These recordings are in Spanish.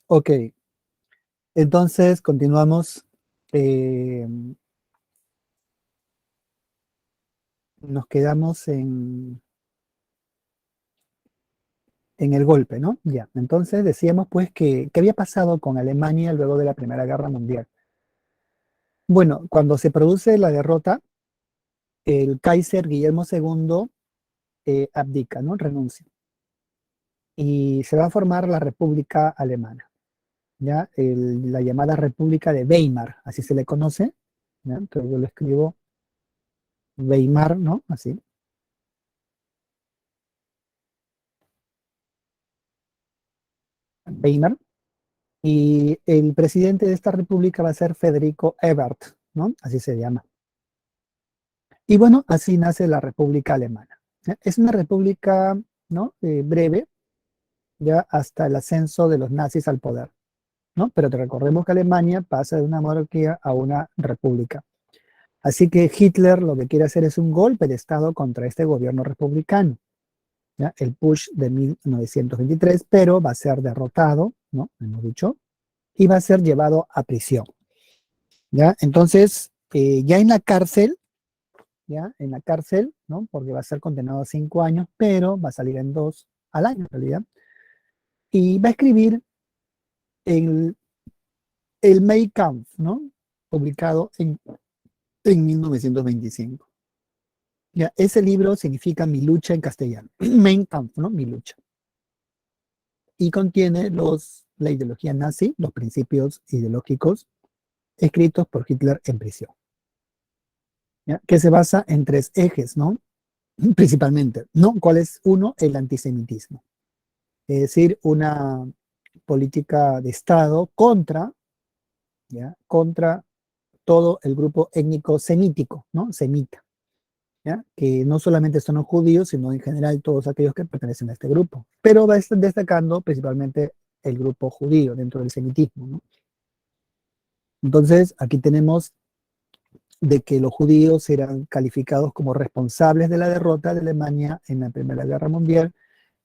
Ok, entonces continuamos. eh, Nos quedamos en el golpe, ¿no? Ya, entonces decíamos pues que, ¿qué había pasado con Alemania luego de la Primera Guerra Mundial? Bueno, cuando se produce la derrota, el Kaiser Guillermo II abdica, ¿no? Renuncia. Y se va a formar la República Alemana, ¿ya? La llamada República de Weimar, así se le conoce, ¿ya? Entonces yo lo escribo Weimar, ¿no? Así, Weimar. Y el presidente de esta república va a ser Federico Ebert, ¿no? Así se llama. Y bueno, así nace la República Alemana. ¿Ya? Es una república, ¿no? Breve, ya hasta el ascenso de los nazis al poder, ¿no? Pero te recordemos que Alemania pasa de una monarquía a una república. Así que Hitler lo que quiere hacer es un golpe de Estado contra este gobierno republicano, ¿ya? El Putsch de 1923, pero va a ser derrotado, ¿no? Hemos dicho, y va a ser llevado a prisión. ¿Ya? Entonces, ya en la cárcel, ¿ya? En la cárcel, ¿no? Porque va a ser condenado a 5 años, pero va a salir en 2 al año en realidad. Y va a escribir el, el Mein Kampf, ¿no? Publicado en 1925. ¿Ya? Ese libro significa mi lucha en castellano. Mein Kampf, ¿no? Mi lucha. Y contiene la ideología nazi, los principios ideológicos escritos por Hitler en prisión. ¿Ya? Que se basa en 3 ejes, ¿no? Principalmente, ¿no? ¿Cuál es uno? El antisemitismo. Es decir, una política de Estado contra, ¿ya? Contra todo el grupo étnico semítico, ¿no? Semita, ¿ya? Que no solamente son los judíos, sino en general todos aquellos que pertenecen a este grupo. Pero va a estar destacando principalmente el grupo judío dentro del semitismo, ¿no? Entonces, aquí tenemos de que los judíos eran calificados como responsables de la derrota de Alemania en la Primera Guerra Mundial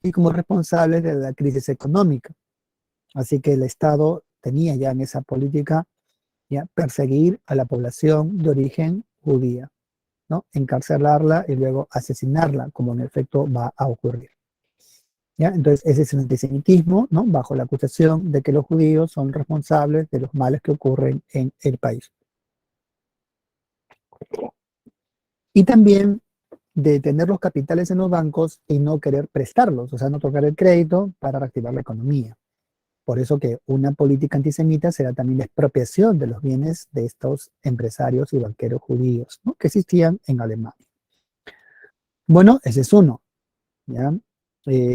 y como responsables de la crisis económica. Así que el Estado tenía ya en esa política ya perseguir a la población de origen judía, ¿no? Encarcelarla y luego asesinarla, como en efecto va a ocurrir. ¿Ya? Entonces, ese es el antisemitismo, ¿no? Bajo la acusación de que los judíos son responsables de los males que ocurren en el país. Y también de tener los capitales en los bancos y no querer prestarlos, o sea, no tocar el crédito para reactivar la economía. Por eso que una política antisemita será también la expropiación de los bienes de estos empresarios y banqueros judíos, ¿no? Que existían en Alemania. Bueno, ese es uno. ¿Ya?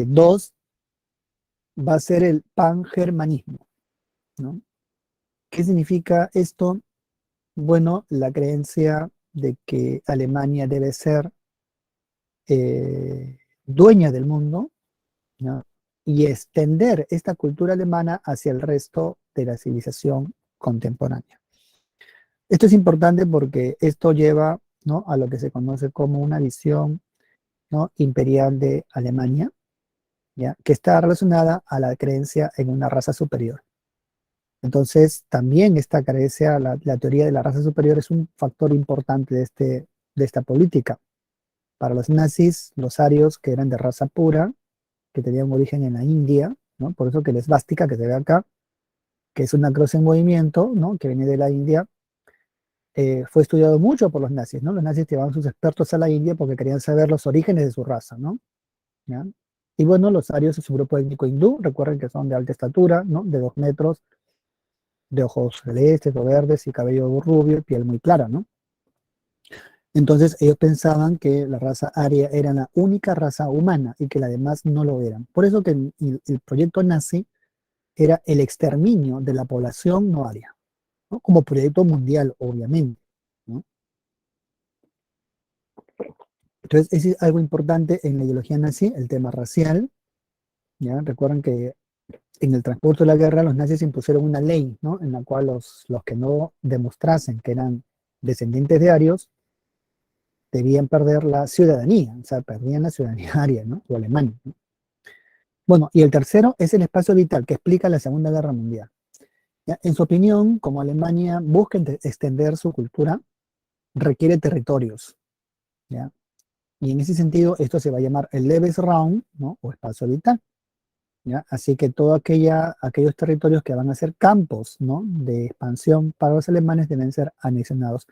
Dos, va a ser el pangermanismo, ¿no? ¿Qué significa esto? Bueno, la creencia de que Alemania debe ser dueña del mundo, ¿no? Y extender esta cultura alemana hacia el resto de la civilización contemporánea. Esto es importante porque esto lleva, ¿no? A lo que se conoce como una visión, ¿no? Imperial de Alemania, ¿ya? Que está relacionada a la creencia en una raza superior. Entonces, también esta creencia, la teoría de la raza superior es un factor importante de esta política. Para los nazis, los arios, que eran de raza pura, que tenían un origen en la India, ¿no? Por eso que la esvástica que se ve acá, que es una cruz en movimiento, ¿no? Que viene de la India, fue estudiado mucho por los nazis, ¿no? Los nazis llevaban sus expertos a la India porque querían saber los orígenes de su raza, ¿no? ¿Ya? Y bueno, los arios es un grupo étnico hindú, recuerden que son de alta estatura, ¿no? De 2 metros, de ojos celestes o verdes y cabello rubio y piel muy clara, ¿no? Entonces ellos pensaban que la raza aria era la única raza humana y que las demás no lo eran. Por eso que el proyecto nazi era el exterminio de la población no aria, ¿no? Como proyecto mundial, obviamente, ¿no? Entonces, es algo importante en la ideología nazi, el tema racial. ¿Ya? Recuerden que en el transcurso de la guerra los nazis impusieron una ley, ¿no? En la cual los que no demostrasen que eran descendientes de arios debían perder la ciudadanía, o sea, perdían la ciudadanía aria, ¿no? O alemana, ¿no? Bueno, y el tercero es el espacio vital, que explica la Segunda Guerra Mundial. ¿Ya? En su opinión, como Alemania busca extender su cultura, requiere territorios. ¿Ya? Y en ese sentido, esto se va a llamar el Lebensraum, ¿no? O espacio vital. ¿Ya? Así que todos aquellos territorios que van a ser campos, ¿no? De expansión para los alemanes deben ser anexionados,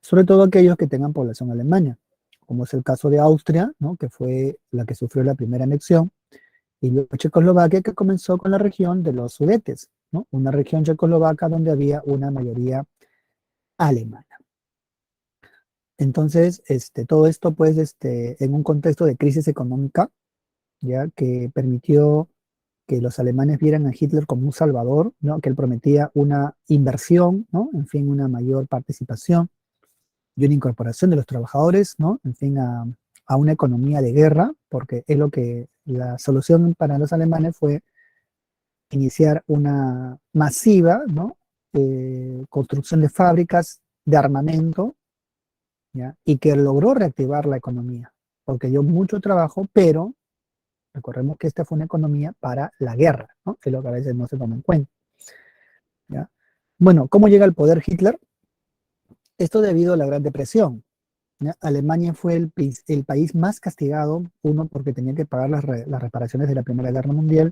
sobre todo aquellos que tengan población alemana, como es el caso de Austria, ¿no? Que fue la que sufrió la primera anexión, y luego Checoslovaquia, que comenzó con la región de los Sudetes, ¿no? Una región checoslovaca donde había una mayoría alemana. Entonces, todo esto, pues, en un contexto de crisis económica, ya que permitió que los alemanes vieran a Hitler como un salvador, ¿no? Que él prometía una inversión, ¿no? En fin, una mayor participación y una incorporación de los trabajadores, ¿no? En fin, a una economía de guerra, porque es lo que la solución para los alemanes fue iniciar una masiva, ¿no? Construcción de fábricas de armamento, ¿ya? Y que logró reactivar la economía, porque dio mucho trabajo, pero recordemos que esta fue una economía para la guerra, ¿no? Que es lo que a veces no se toma en cuenta, ¿ya? Bueno, ¿cómo llega al poder Hitler? Esto debido a la Gran Depresión, ¿ya? Alemania fue el país más castigado, uno, porque tenía que pagar las reparaciones de la Primera Guerra Mundial,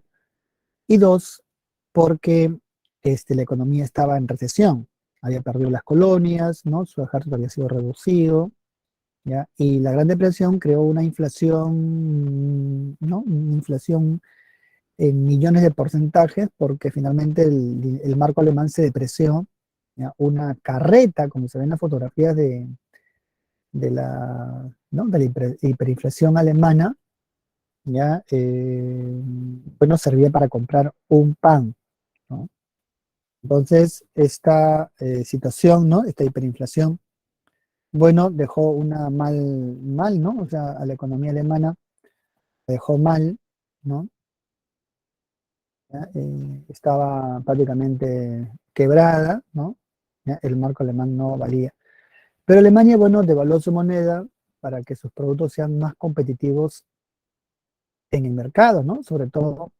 y dos, porque la economía estaba en recesión. Había perdido las colonias, ¿no? Su ejército había sido reducido, ¿ya? Y la Gran Depresión creó una inflación, ¿no? Una inflación en millones de porcentajes, porque finalmente el marco alemán se depreció, ¿ya? Una carreta, como se ven en las fotografías ¿no? De la hiperinflación alemana, ¿ya? Bueno, servía para comprar un pan, ¿no? Entonces, esta situación, ¿no? Esta hiperinflación, bueno, dejó mal, ¿no? O sea, a la economía alemana dejó mal, ¿no? ¿Ya? Estaba prácticamente quebrada, ¿no? ¿Ya? El marco alemán no valía. Pero Alemania, bueno, devaluó su moneda para que sus productos sean más competitivos en el mercado, ¿no? Sobre todo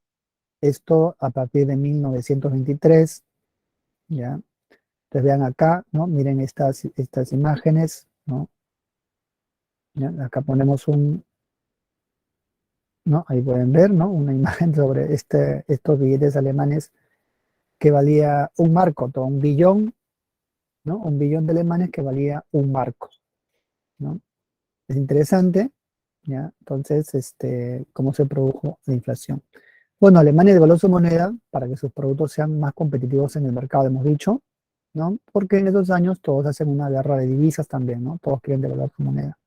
esto a partir de 1923, ¿ya? Ustedes vean acá, ¿no? Miren estas imágenes, ¿no? ¿Ya? Acá ponemos ¿no? Ahí pueden ver, ¿no? Una imagen sobre estos billetes alemanes que valía un marco, todo un billón, ¿no? Un billón de alemanes que valía un marco, ¿no? Es interesante, ¿ya? Entonces, cómo se produjo la inflación. Bueno, Alemania devaluó su moneda para que sus productos sean más competitivos en el mercado, hemos dicho, ¿no? Porque en esos años todos hacen una guerra de divisas también, ¿no? Todos quieren devaluar su moneda,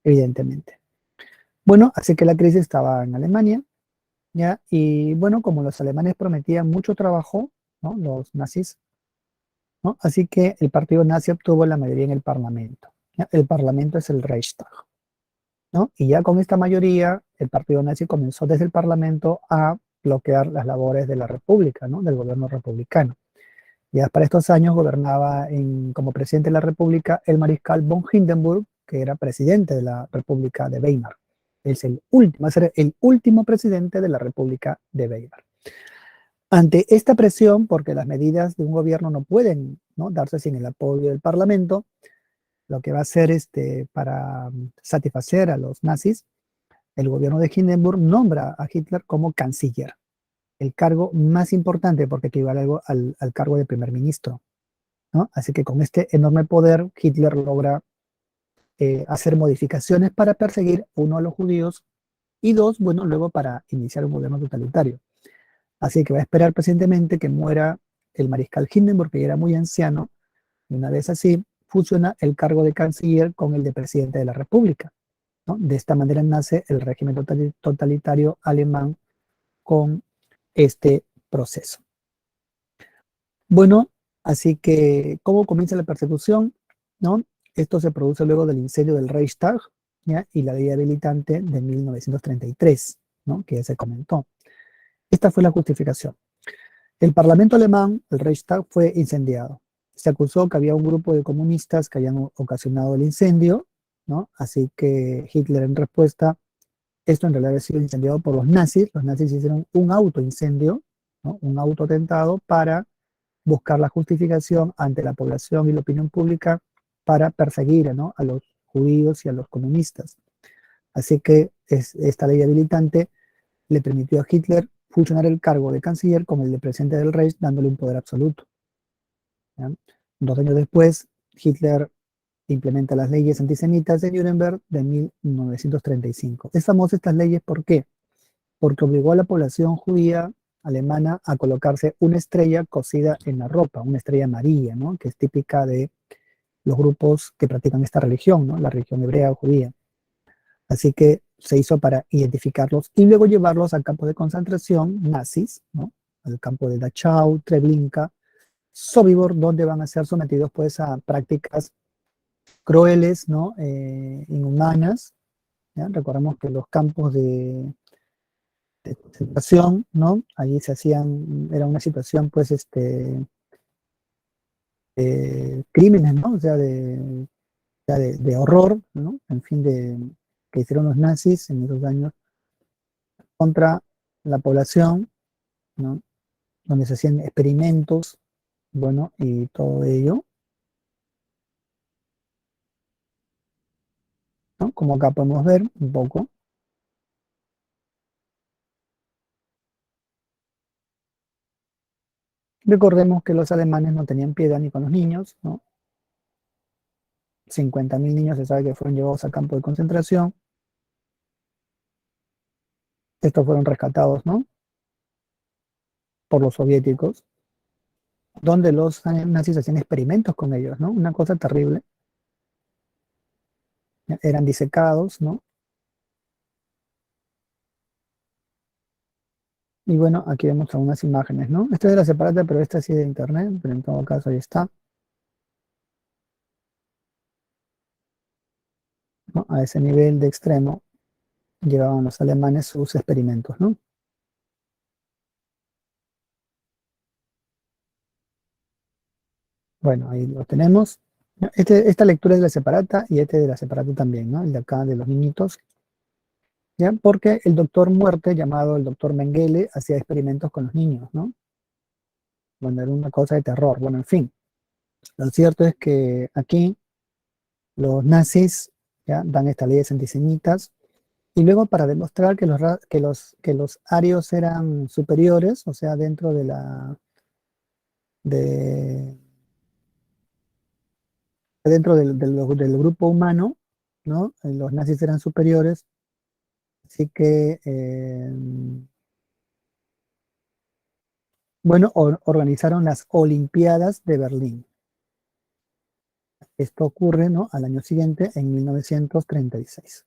evidentemente. Bueno, así que la crisis estaba en Alemania, ¿ya? Y bueno, como los alemanes prometían mucho trabajo, ¿no? Los nazis, ¿no? Así que el partido nazi obtuvo la mayoría en el Parlamento, ¿ya? El Parlamento es el Reichstag, ¿no? Y ya con esta mayoría, el partido nazi comenzó desde el Parlamento a bloquear las labores de la República, ¿no? Del gobierno republicano. Ya para estos años gobernaba como presidente de la República el mariscal von Hindenburg, que era presidente de la República de Weimar. Es va a ser el último presidente de la República de Weimar. Ante esta presión, porque las medidas de un gobierno no pueden, ¿no? Darse sin el apoyo del Parlamento, lo que va a hacer para satisfacer a los nazis, el gobierno de Hindenburg nombra a Hitler como canciller, el cargo más importante porque equivale al cargo de primer ministro, ¿no? Así que con este enorme poder, Hitler logra hacer modificaciones para perseguir, uno, a los judíos y dos, bueno, luego para iniciar un gobierno totalitario. Así que va a esperar pacientemente que muera el mariscal Hindenburg, que ya era muy anciano, y una vez así, fusiona el cargo de canciller con el de presidente de la República, ¿no? De esta manera nace el régimen totalitario alemán con este proceso. Bueno, así que, ¿cómo comienza la persecución? ¿No? Esto se produce luego del incendio del Reichstag, ¿ya? Y la ley habilitante de 1933, ¿no? Que ya se comentó. Esta fue la justificación. El Parlamento alemán, el Reichstag, fue incendiado. Se acusó que había un grupo de comunistas que habían ocasionado el incendio, ¿no? Así que Hitler, en respuesta, Esto en realidad había sido incendiado por los nazis. Los nazis hicieron un autoincendio, ¿no? Un autoatentado para buscar la justificación ante la población y la opinión pública para perseguir, ¿no? A los judíos y a los comunistas. Así que esta ley habilitante le permitió a Hitler fusionar el cargo de canciller con el de presidente del Reich, dándole un poder absoluto. ¿Ya? 2 años después, Hitler implementa las leyes antisemitas de Nuremberg de 1935. Es famosa estas leyes, ¿por qué? Porque obligó a la población judía alemana a colocarse una estrella cosida en la ropa, una estrella amarilla, ¿no? Que es típica de los grupos que practican esta religión, ¿no? La religión hebrea o judía. Así que se hizo para identificarlos y luego llevarlos al campo de concentración nazis, ¿no? Al campo de Dachau, Treblinka, Sobibor, donde van a ser sometidos pues a prácticas crueles, ¿no? Inhumanas. ¿Ya? Recordemos que los campos de concentración, ¿no? Allí se hacían, era una situación pues crímenes, ¿no? O sea, de horror, ¿no? En fin, que hicieron los nazis en esos años contra la población, ¿no? Donde se hacían experimentos, bueno, y todo ello, ¿no? Como acá podemos ver un poco. Recordemos que los alemanes no tenían piedad ni con los niños, ¿no? 50.000 niños se sabe que fueron llevados a campo de concentración. Estos fueron rescatados, ¿no? Por los soviéticos, donde los nazis hacían experimentos con ellos, ¿no? Una cosa terrible. Eran disecados, ¿no? Y bueno, aquí vemos algunas imágenes, ¿no? Esta es de la separata, pero esta sí es de internet, pero en todo caso ahí está, ¿no? A ese nivel de extremo llevaban los alemanes sus experimentos, ¿no? Bueno, ahí lo tenemos. Esta lectura es de la separata y este de la separata también, ¿no? El de acá de los niñitos, ¿ya? Porque el doctor Muerte, llamado el doctor Mengele, hacía experimentos con los niños, ¿no? Bueno, era una cosa de terror. Bueno, en fin, lo cierto es que aquí los nazis, ¿ya? Dan estas leyes antisemitas y luego para demostrar que los arios eran superiores, o sea, dentro de, del grupo humano, ¿no? Los nazis eran superiores, así que, bueno, organizaron las Olimpiadas de Berlín. Esto ocurre, ¿no? Al año siguiente, en 1936.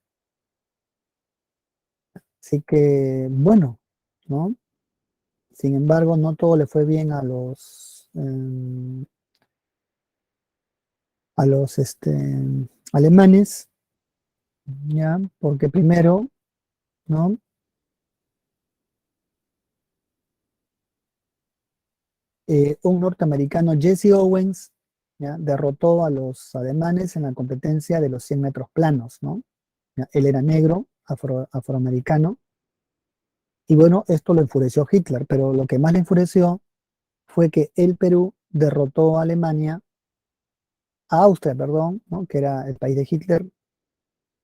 Así que, bueno, ¿no? Sin embargo, no todo le fue bien a los alemanes, ¿ya? Porque primero, ¿no? Un norteamericano, Jesse Owens, ¿ya? Derrotó a los alemanes en la competencia de los 100 metros planos, ¿no? ¿Ya? Él era negro, afroamericano, y bueno, esto lo enfureció a Hitler, pero lo que más le enfureció fue que el Perú derrotó a Alemania, a Austria, perdón, ¿no? Que era el país de Hitler,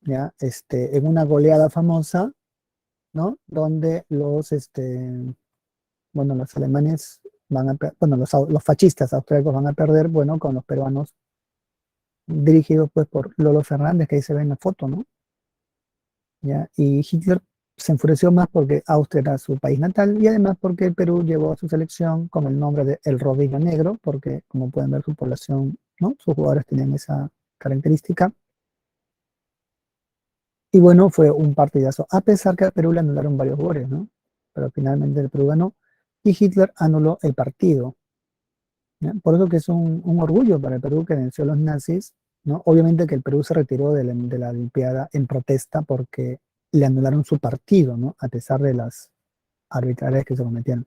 ¿ya? En una goleada famosa, ¿no? Donde los alemanes bueno, los fascistas austríacos van a perder, bueno, con los peruanos dirigidos pues por Lolo Fernández, que ahí se ve en la foto, ¿no? ¿Ya? Y Hitler se enfureció más porque Austria era su país natal y además porque el Perú llevó a su selección con el nombre de El Rodillo Negro, porque como pueden ver su población, ¿no? Sus jugadores tenían esa característica. Y bueno, fue un partidazo, a pesar que al Perú le anularon varios goles, ¿no? Pero finalmente el Perú ganó y Hitler anuló el partido. ¿Ya? Por eso que es un orgullo para el Perú que venció a los nazis, ¿no? Obviamente que el Perú se retiró de la Olimpiada en protesta porque le anularon su partido, ¿no? A pesar de las arbitrariedades que se cometieron.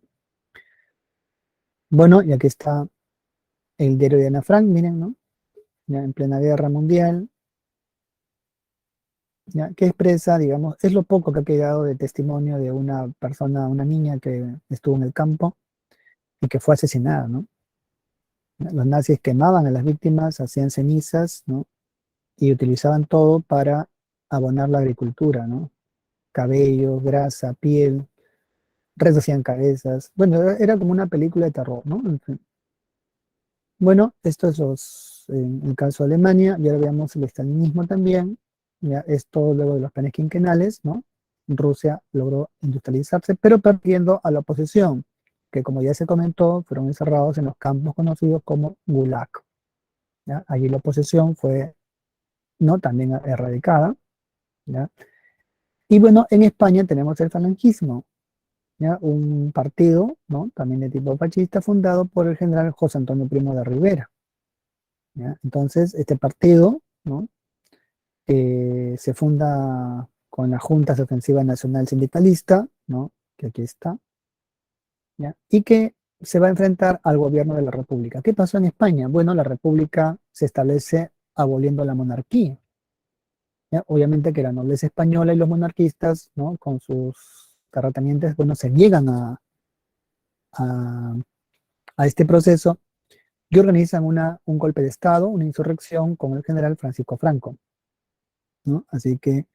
Bueno, y aquí está el diario de Ana Frank, miren, ¿no? Ya en plena guerra mundial, ¿ya? Que expresa, digamos, es lo poco que ha quedado de testimonio de una persona, una niña que estuvo en el campo y que fue asesinada, ¿no? Los nazis quemaban a las víctimas, hacían cenizas, ¿no? Y utilizaban todo para abonar la agricultura, ¿no? Cabello, grasa, piel, hacían cabezas. Bueno, era como una película de terror, ¿no? En fin. Bueno, esto es en el caso de Alemania, y ahora veamos el estalinismo también, ya esto luego de los planes quinquenales, ¿no? Rusia logró industrializarse, pero perdiendo a la oposición, que como ya se comentó, fueron encerrados en los campos conocidos como Gulag, ¿ya? Allí la oposición fue, ¿no? También erradicada, ¿ya? Y bueno, en España tenemos el falangismo, ¿ya? Un partido, ¿no? También de tipo fascista, fundado por el general José Antonio Primo de Rivera, ¿ya? Entonces, este partido, ¿no? Se funda con la Junta Ofensiva Nacional Sindicalista, ¿no? Que aquí está, ¿ya? Y que se va a enfrentar al gobierno de la República. ¿Qué pasó en España? Bueno, la República se establece aboliendo la monarquía, ¿ya? Obviamente que la nobleza española y los monarquistas, ¿no? Con sus terratenientes, bueno, se niegan a, a este proceso y organizan un golpe de Estado, una insurrección con el general Francisco Franco, ¿no? Así que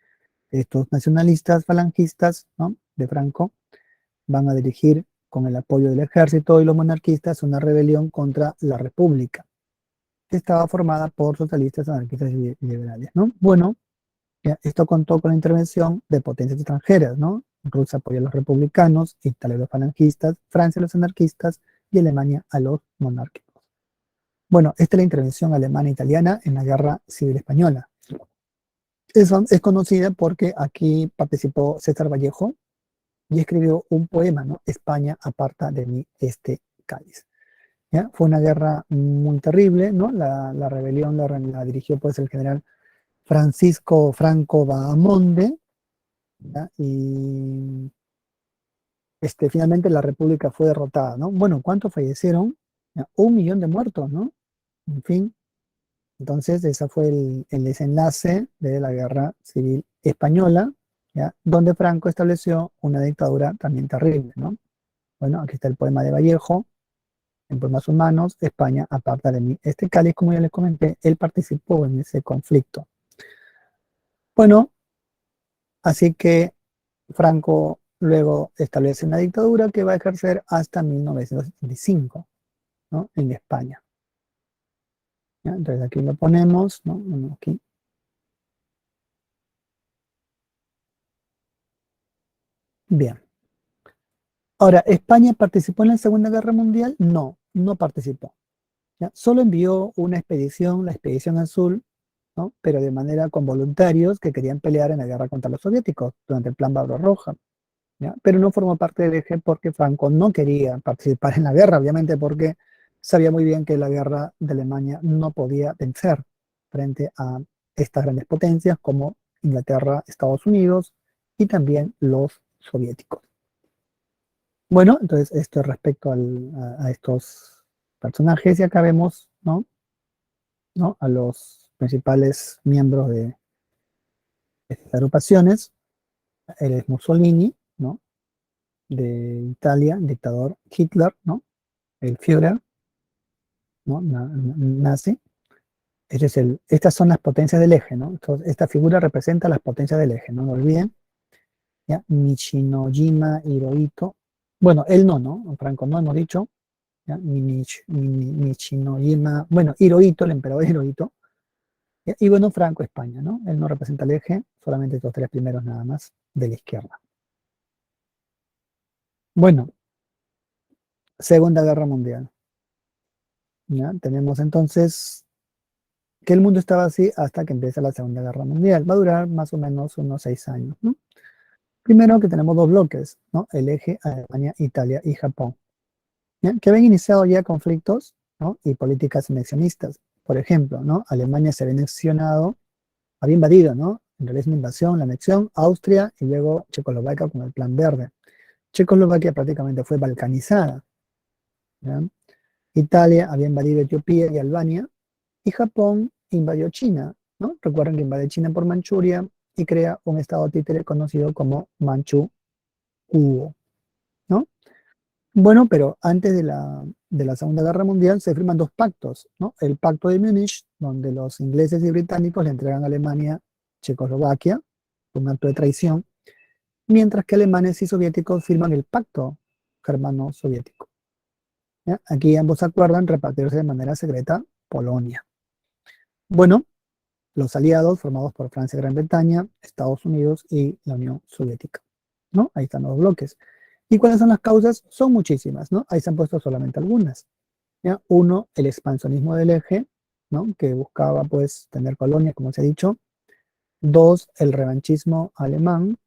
estos nacionalistas falangistas, ¿no? De Franco van a dirigir con el apoyo del ejército y los monarquistas una rebelión contra la República, que estaba formada por socialistas, anarquistas y liberales, ¿no? Bueno, ya, esto contó con la intervención de potencias extranjeras, ¿no? Rusia apoyó a los republicanos, Italia a los falangistas, Francia a los anarquistas y Alemania a los monárquicos. Bueno, esta es la intervención alemana-italiana en la Guerra Civil Española. Es conocida porque aquí participó César Vallejo y escribió un poema, ¿no? España aparta de mí este cáliz. ¿Ya? Fue una guerra muy terrible, ¿no? La rebelión la dirigió pues el general Francisco Franco Bahamonde, ¿ya? Y finalmente la República fue derrotada, ¿no? Bueno, ¿cuántos fallecieron? ¿Ya? 1 millón de muertos, ¿no? En fin, entonces ese fue el desenlace de la Guerra Civil Española, ¿ya? Donde Franco estableció una dictadura también terrible, ¿no? Bueno, aquí está el poema de Vallejo, en Poemas Humanos, España aparta de mí este cáliz, como ya les comenté, él participó en ese conflicto. Bueno, así que Franco luego establece una dictadura que va a ejercer hasta 1975, ¿no? En España. ¿Ya? Entonces aquí lo ponemos, ¿no? Aquí. Bien. Ahora, ¿España participó en la Segunda Guerra Mundial? No, no participó. ¿Ya? Solo envió una expedición, la Expedición Azul, ¿no? Pero de manera con voluntarios que querían pelear en la guerra contra los soviéticos durante el Plan Barbarroja, ¿ya? Pero no formó parte del eje porque Franco no quería participar en la guerra, obviamente porque sabía muy bien que la guerra de Alemania no podía vencer frente a estas grandes potencias como Inglaterra, Estados Unidos y también los soviéticos. Bueno, entonces esto es respecto a estos personajes y acá vemos, ¿no? ¿No? A los principales miembros de estas agrupaciones. Él es Mussolini, ¿no? De Italia, dictador Hitler, ¿no? El Führer, ¿no? Nazi. Estas son las potencias del eje, ¿no? Entonces, esta figura representa las potencias del eje, no lo olviden. ¿Ya? Michinoshima Hirohito. Bueno, él no, ¿no? Franco no hemos dicho. ¿Ya? Michinoshima, bueno, Hirohito, el emperador Hirohito. ¿Ya? Y bueno, Franco España, ¿no? Él no representa el eje, solamente estos tres primeros nada más de la izquierda. Bueno, Segunda Guerra Mundial. ¿Ya? Tenemos entonces que el mundo estaba así hasta que empieza la Segunda Guerra Mundial. Va a durar más o menos unos 6 años, ¿no? Primero que tenemos dos bloques, ¿no? El eje Alemania, Italia y Japón, ¿ya? Que habían iniciado ya conflictos, ¿no? Y políticas anexionistas. Por ejemplo, ¿no? Alemania se había anexionado, había invadido, ¿no? En realidad es una invasión, la anexión, Austria y luego Checoslovaquia con el Plan Verde. Checoslovaquia prácticamente fue balcanizada, ¿ya? Italia había invadido Etiopía y Albania, y Japón invadió China, ¿no? Recuerden que invade China por Manchuria y crea un estado títere conocido como Manchukuo, ¿no? Bueno, pero antes de la Segunda Guerra Mundial se firman dos pactos, ¿no? El Pacto de Múnich, donde los ingleses y británicos le entregan a Alemania Checoslovaquia, un acto de traición, mientras que alemanes y soviéticos firman el Pacto Germano-Soviético. ¿Ya? Aquí ambos acuerdan repartirse de manera secreta Polonia. Bueno, los aliados formados por Francia, Gran Bretaña, Estados Unidos y la Unión Soviética, ¿no? Ahí están los bloques. ¿Y cuáles son las causas? Son muchísimas, ¿no? Ahí se han puesto solamente algunas. ¿Ya? Uno, el expansionismo del eje, ¿no? Que buscaba, pues, tener colonias, como se ha dicho. Dos, el revanchismo alemán.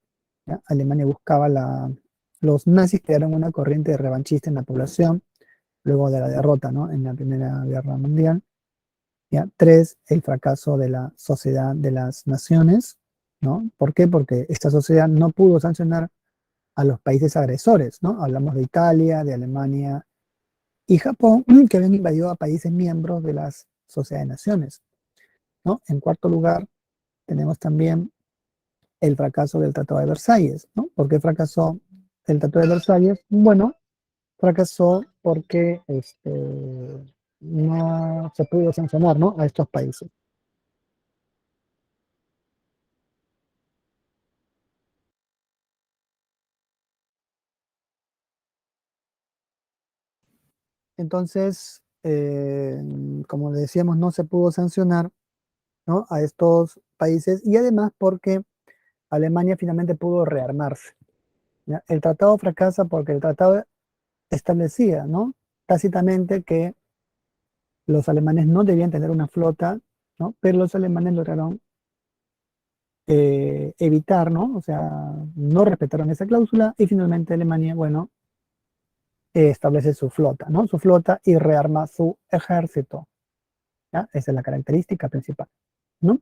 ¿Ya? Alemania buscaba los nazis crearon una corriente revanchista en la población luego de la derrota, ¿no? En la Primera Guerra Mundial. ¿Ya? Tres, el fracaso de la Sociedad de las Naciones, ¿no? ¿Por qué? Porque esta sociedad no pudo sancionar a los países agresores, ¿no? Hablamos de Italia, de Alemania y Japón, que habían invadido a países miembros de las Sociedad de Naciones, ¿no? En cuarto lugar, tenemos también el fracaso del Tratado de Versalles, ¿no? ¿Por qué fracasó el Tratado de Versalles? Bueno, fracasó porque no se pudo sancionar, ¿no? A estos países. Entonces, como decíamos, no se pudo sancionar, ¿no? A estos países y además porque Alemania finalmente pudo rearmarse. ¿Ya? El tratado fracasa porque el tratado establecía, ¿no? Tácitamente que los alemanes no debían tener una flota, ¿no? Pero los alemanes lograron evitar, ¿no? O sea, no respetaron esa cláusula y finalmente Alemania, bueno, establece su flota, ¿no? Su flota y rearma su ejército. ¿Ya? Esa es la característica principal, ¿no?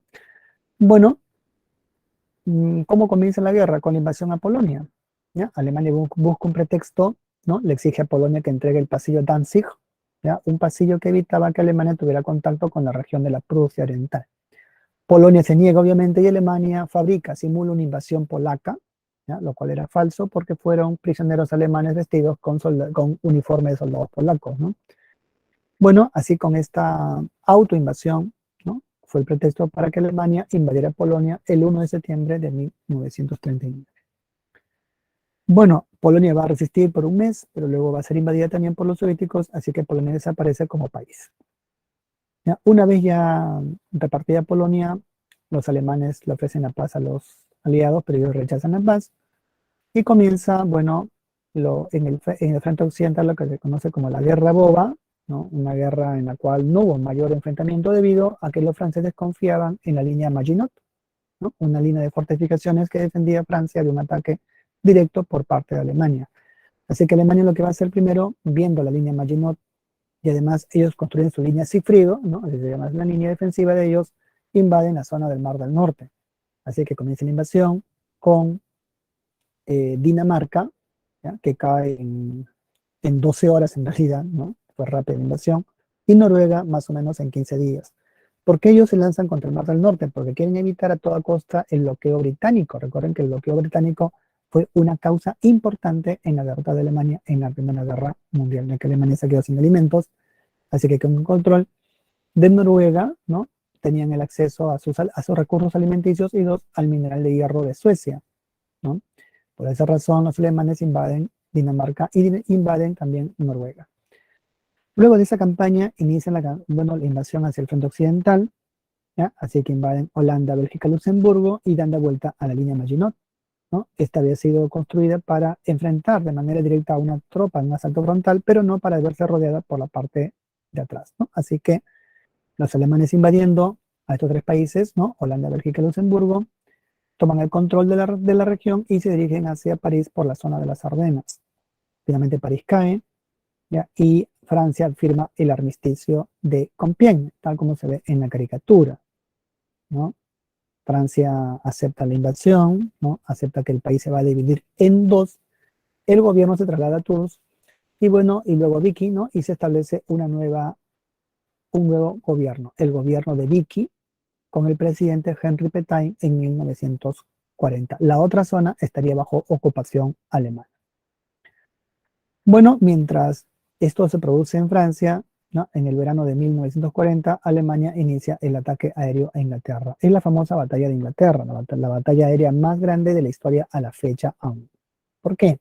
Bueno, ¿cómo comienza la guerra? Con la invasión a Polonia. ¿Ya? Alemania busca un pretexto, ¿no? Le exige a Polonia que entregue el pasillo Danzig, ¿ya? Un pasillo que evitaba que Alemania tuviera contacto con la región de la Prusia Oriental. Polonia se niega, obviamente, y Alemania simula una invasión polaca, ¿ya? Lo cual era falso porque fueron prisioneros alemanes vestidos con uniforme de soldados polacos, ¿no? Bueno, así con esta autoinvasión, ¿no? Fue el pretexto para que Alemania invadiera Polonia el 1 de septiembre de 1939. Bueno, Polonia va a resistir por un mes, pero luego va a ser invadida también por los soviéticos, así que Polonia desaparece como país. ¿Ya? Una vez ya repartida Polonia, los alemanes le ofrecen la paz a los aliados, pero ellos rechazan la paz y comienza, bueno, en el frente occidental lo que se conoce como la Guerra Boba, ¿no? Una guerra en la cual no hubo mayor enfrentamiento debido a que los franceses confiaban en la línea Maginot, ¿no? Una línea de fortificaciones que defendía a Francia de un ataque directo por parte de Alemania. Así que Alemania lo que va a hacer primero, viendo la línea Maginot, y además ellos construyen su línea Sigfrido, ¿no? Así se llama la línea defensiva de ellos, invaden la zona del Mar del Norte. Así que comienza la invasión con Dinamarca, ¿ya? Que cae en 12 horas en realidad, ¿no? Fue rápida la invasión, y Noruega más o menos en 15 días. ¿Por qué ellos se lanzan contra el Mar del Norte? Porque quieren evitar a toda costa el bloqueo británico. Recuerden que el bloqueo británico fue una causa importante en la derrota de Alemania en la Primera Guerra Mundial, ya que Alemania se quedó sin alimentos, así que con un control de Noruega, ¿no? Tenían el acceso a sus recursos alimenticios y dos, al mineral de hierro de Suecia, ¿no? Por esa razón, los alemanes invaden Dinamarca y invaden también Noruega. Luego de esa campaña inician la invasión hacia el frente occidental, ¿ya? Así que invaden Holanda, Bélgica, Luxemburgo y dan la vuelta a la línea Maginot, ¿no? Esta había sido construida para enfrentar de manera directa a una tropa en un asalto frontal, pero no para verse rodeada por la parte de atrás, ¿no? Así que los alemanes invadiendo a estos tres países, ¿no? Holanda, Bélgica y Luxemburgo, toman el control de la región y se dirigen hacia París por la zona de las Ardenas. Finalmente París cae, ¿ya? Y Francia firma el armisticio de Compiègne, tal como se ve en la caricatura, ¿no? Francia acepta la invasión, ¿no? Acepta que el país se va a dividir en dos, el gobierno se traslada a Tours y bueno, y luego Vichy, ¿no? Y se establece un nuevo gobierno, el gobierno de Vichy, con el presidente Henry Pétain en 1940. La otra zona estaría bajo ocupación alemana. Bueno, mientras esto se produce en Francia, ¿no? En el verano de 1940, Alemania inicia el ataque aéreo a Inglaterra. Es la famosa batalla de Inglaterra, la batalla aérea más grande de la historia a la fecha aún. ¿Por qué?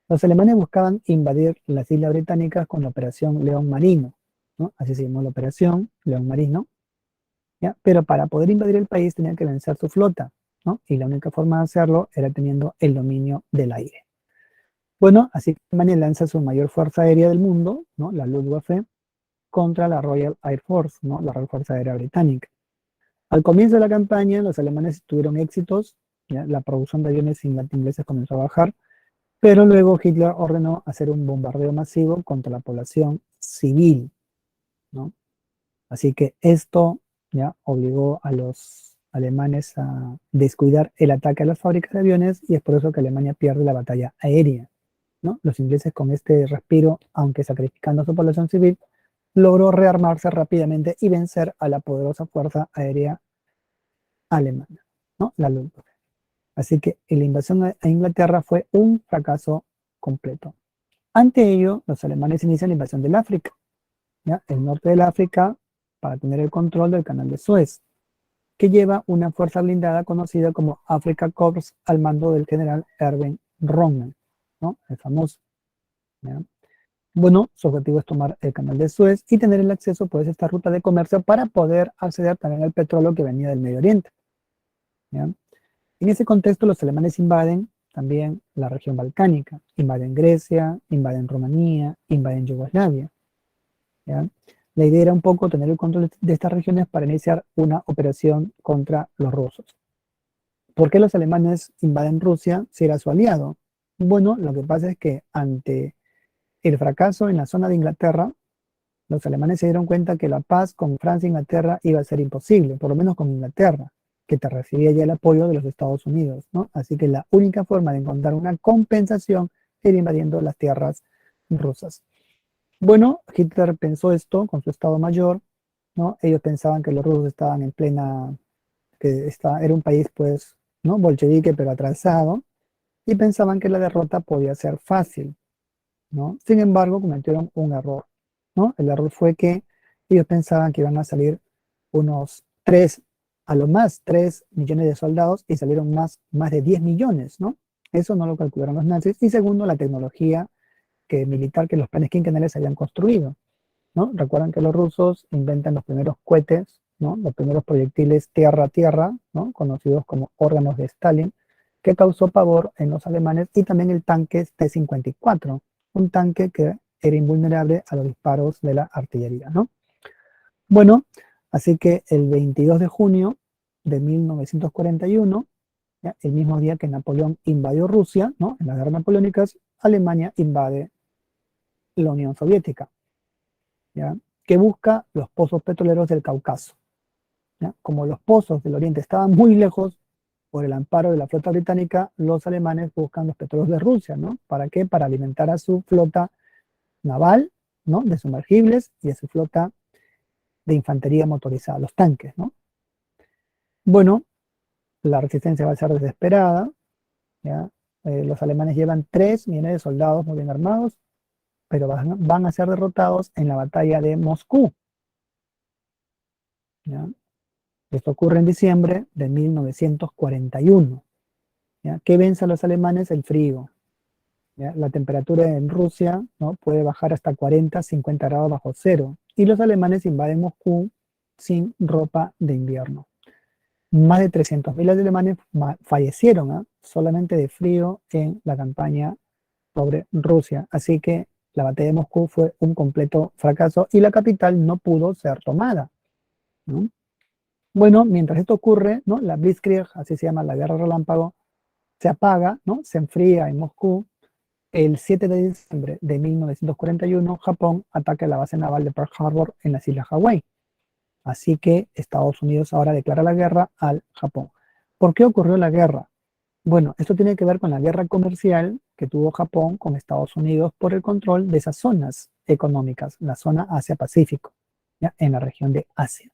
Los alemanes buscaban invadir las islas británicas con la Operación León Marino, ¿no? Así se llamó la Operación León Marino, ¿ya? Pero para poder invadir el país tenían que vencer su flota, ¿no? Y la única forma de hacerlo era teniendo el dominio del aire. Bueno, así que Alemania lanza su mayor fuerza aérea del mundo, ¿no? La Luftwaffe, contra la Royal Air Force, ¿no? La Real Fuerza Aérea Británica. Al comienzo de la campaña, los alemanes tuvieron éxitos, ¿ya? La producción de aviones ingleses comenzó a bajar, pero luego Hitler ordenó hacer un bombardeo masivo contra la población civil, ¿no? Así que esto ya obligó a los alemanes a descuidar el ataque a las fábricas de aviones y es por eso que Alemania pierde la batalla aérea, ¿no? Los ingleses con este respiro, aunque sacrificando a su población civil, logró rearmarse rápidamente y vencer a la poderosa fuerza aérea alemana, ¿no? La Luftwaffe. Así que la invasión a Inglaterra fue un fracaso completo. Ante ello, los alemanes inician la invasión del África, ¿ya? El norte del África, para tener el control del canal de Suez, que lleva una fuerza blindada conocida como Africa Corps al mando del general Erwin Rommel, ¿no? El famoso, ¿ya? Bueno, su objetivo es tomar el canal de Suez y tener el acceso pues, a esta ruta de comercio para poder acceder también al petróleo que venía del Medio Oriente, ¿ya? En ese contexto, los alemanes invaden también la región balcánica, invaden Grecia, invaden Rumanía, invaden Yugoslavia, ¿ya? La idea era un poco tener el control de estas regiones para iniciar una operación contra los rusos. ¿Por qué los alemanes invaden Rusia si era su aliado? Bueno, lo que pasa es que ante el fracaso en la zona de Inglaterra, los alemanes se dieron cuenta que la paz con Francia e Inglaterra iba a ser imposible, por lo menos con Inglaterra, que te recibía ya el apoyo de los Estados Unidos, ¿no? Así que la única forma de encontrar una compensación era invadiendo las tierras rusas. Bueno, Hitler pensó esto con su Estado Mayor, ¿no? Ellos pensaban que los rusos estaban en plena, era un país, pues, ¿no? Bolchevique, pero atrasado, y pensaban que la derrota podía ser fácil, ¿no? Sin embargo, cometieron un error, ¿no? El error fue que ellos pensaban que iban a salir unos 3, a lo más 3 millones de soldados y salieron más de 10 millones, ¿no? Eso no lo calcularon los nazis. Y segundo, la tecnología militar que los planes quinquenales habían construido, ¿no? Recuerdan que los rusos inventan los primeros cohetes, ¿no? Los primeros proyectiles tierra-tierra, ¿no? Conocidos como órganos de Stalin, que causó pavor en los alemanes, y también el tanque T-54, un tanque que era invulnerable a los disparos de la artillería, ¿no? Bueno, así que el 22 de junio de 1941, ¿ya? El mismo día que Napoleón invadió Rusia, ¿no? En las guerras napoleónicas, Alemania invade la Unión Soviética, ¿ya? Que busca los pozos petroleros del Cáucaso, ¿ya? Como los pozos del Oriente estaban muy lejos, por el amparo de la flota británica, los alemanes buscan los petróleos de Rusia, ¿no? ¿Para qué? Para alimentar a su flota naval, ¿no? De sumergibles y a su flota de infantería motorizada, los tanques, ¿no? Bueno, la resistencia va a ser desesperada, ¿ya? Los alemanes llevan 3 millones de soldados muy bien armados, pero van a ser derrotados en la batalla de Moscú, ¿ya? Esto ocurre en diciembre de 1941, ¿ya? ¿Qué vence a los alemanes? El frío, ¿ya? La temperatura en Rusia, ¿no? Puede bajar hasta 40, 50 grados bajo cero, y los alemanes invaden Moscú sin ropa de invierno. Más de 300.000 alemanes fallecieron, ¿eh? Solamente de frío en la campaña sobre Rusia. Así que la batalla de Moscú fue un completo fracaso y la capital no pudo ser tomada, ¿no? Bueno, mientras esto ocurre, ¿no? La Blitzkrieg, así se llama la guerra relámpago, se apaga, ¿no? Se enfría en Moscú. El 7 de diciembre de 1941, Japón ataca la base naval de Pearl Harbor en las islas Hawái. Así que Estados Unidos ahora declara la guerra al Japón. ¿Por qué ocurrió la guerra? Bueno, esto tiene que ver con la guerra comercial que tuvo Japón con Estados Unidos por el control de esas zonas económicas, la zona Asia-Pacífico, ¿ya? En la región de Asia.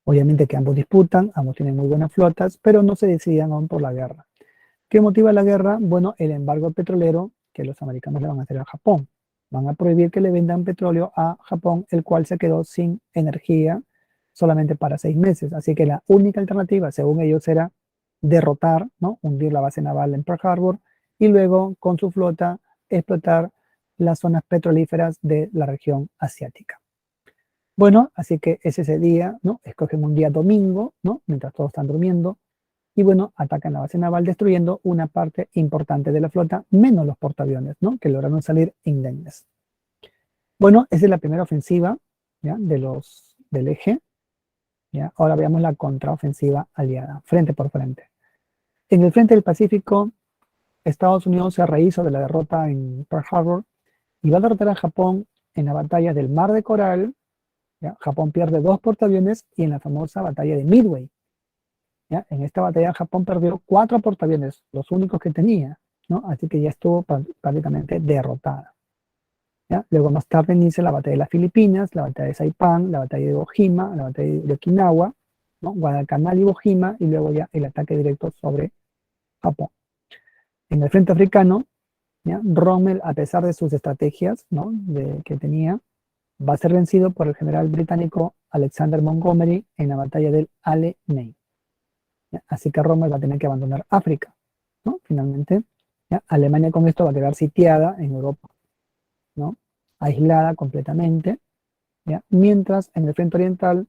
Obviamente que ambos disputan, ambos tienen muy buenas flotas, pero no se decidían aún por la guerra. ¿Qué motiva la guerra? Bueno, el embargo petrolero que los americanos le van a hacer a Japón. Van a prohibir que le vendan petróleo a Japón, el cual se quedó sin energía solamente para 6 meses. Así que la única alternativa, según ellos, era derrotar, ¿no? Hundir la base naval en Pearl Harbor y luego con su flota explotar las zonas petrolíferas de la región asiática. Bueno, así que ese es el día, ¿no? Escogen un día domingo, ¿no? Mientras todos están durmiendo, y bueno, atacan la base naval destruyendo una parte importante de la flota, menos los portaaviones, ¿no? Que lograron salir indemnes. Bueno, esa es la primera ofensiva, ¿ya? Del eje, ¿ya? Ahora veamos la contraofensiva aliada, frente por frente. En el frente del Pacífico, Estados Unidos se rehizo de la derrota en Pearl Harbor y va a derrotar a Japón en la batalla del Mar de Coral. ¿Ya? Japón pierde 2 portaaviones y en la famosa batalla de Midway. ¿Ya? En esta batalla Japón perdió 4 portaaviones, los únicos que tenía, ¿no? Así que ya estuvo prácticamente derrotada. ¿Ya? Luego más tarde inicia la batalla de las Filipinas, la batalla de Saipan, la batalla de Iwo Jima, la batalla de Okinawa, ¿no? Guadalcanal y Iwo Jima, y luego ya el ataque directo sobre Japón. En el frente africano, ¿ya? Rommel, a pesar de sus estrategias, ¿no? que tenía, va a ser vencido por el general británico Alexander Montgomery en la batalla del Alamein. ¿Ya? Así que Rommel va a tener que abandonar África, ¿no? Finalmente, ¿ya? Alemania con esto va a quedar sitiada en Europa, ¿no? Aislada completamente, ¿ya? Mientras en el frente oriental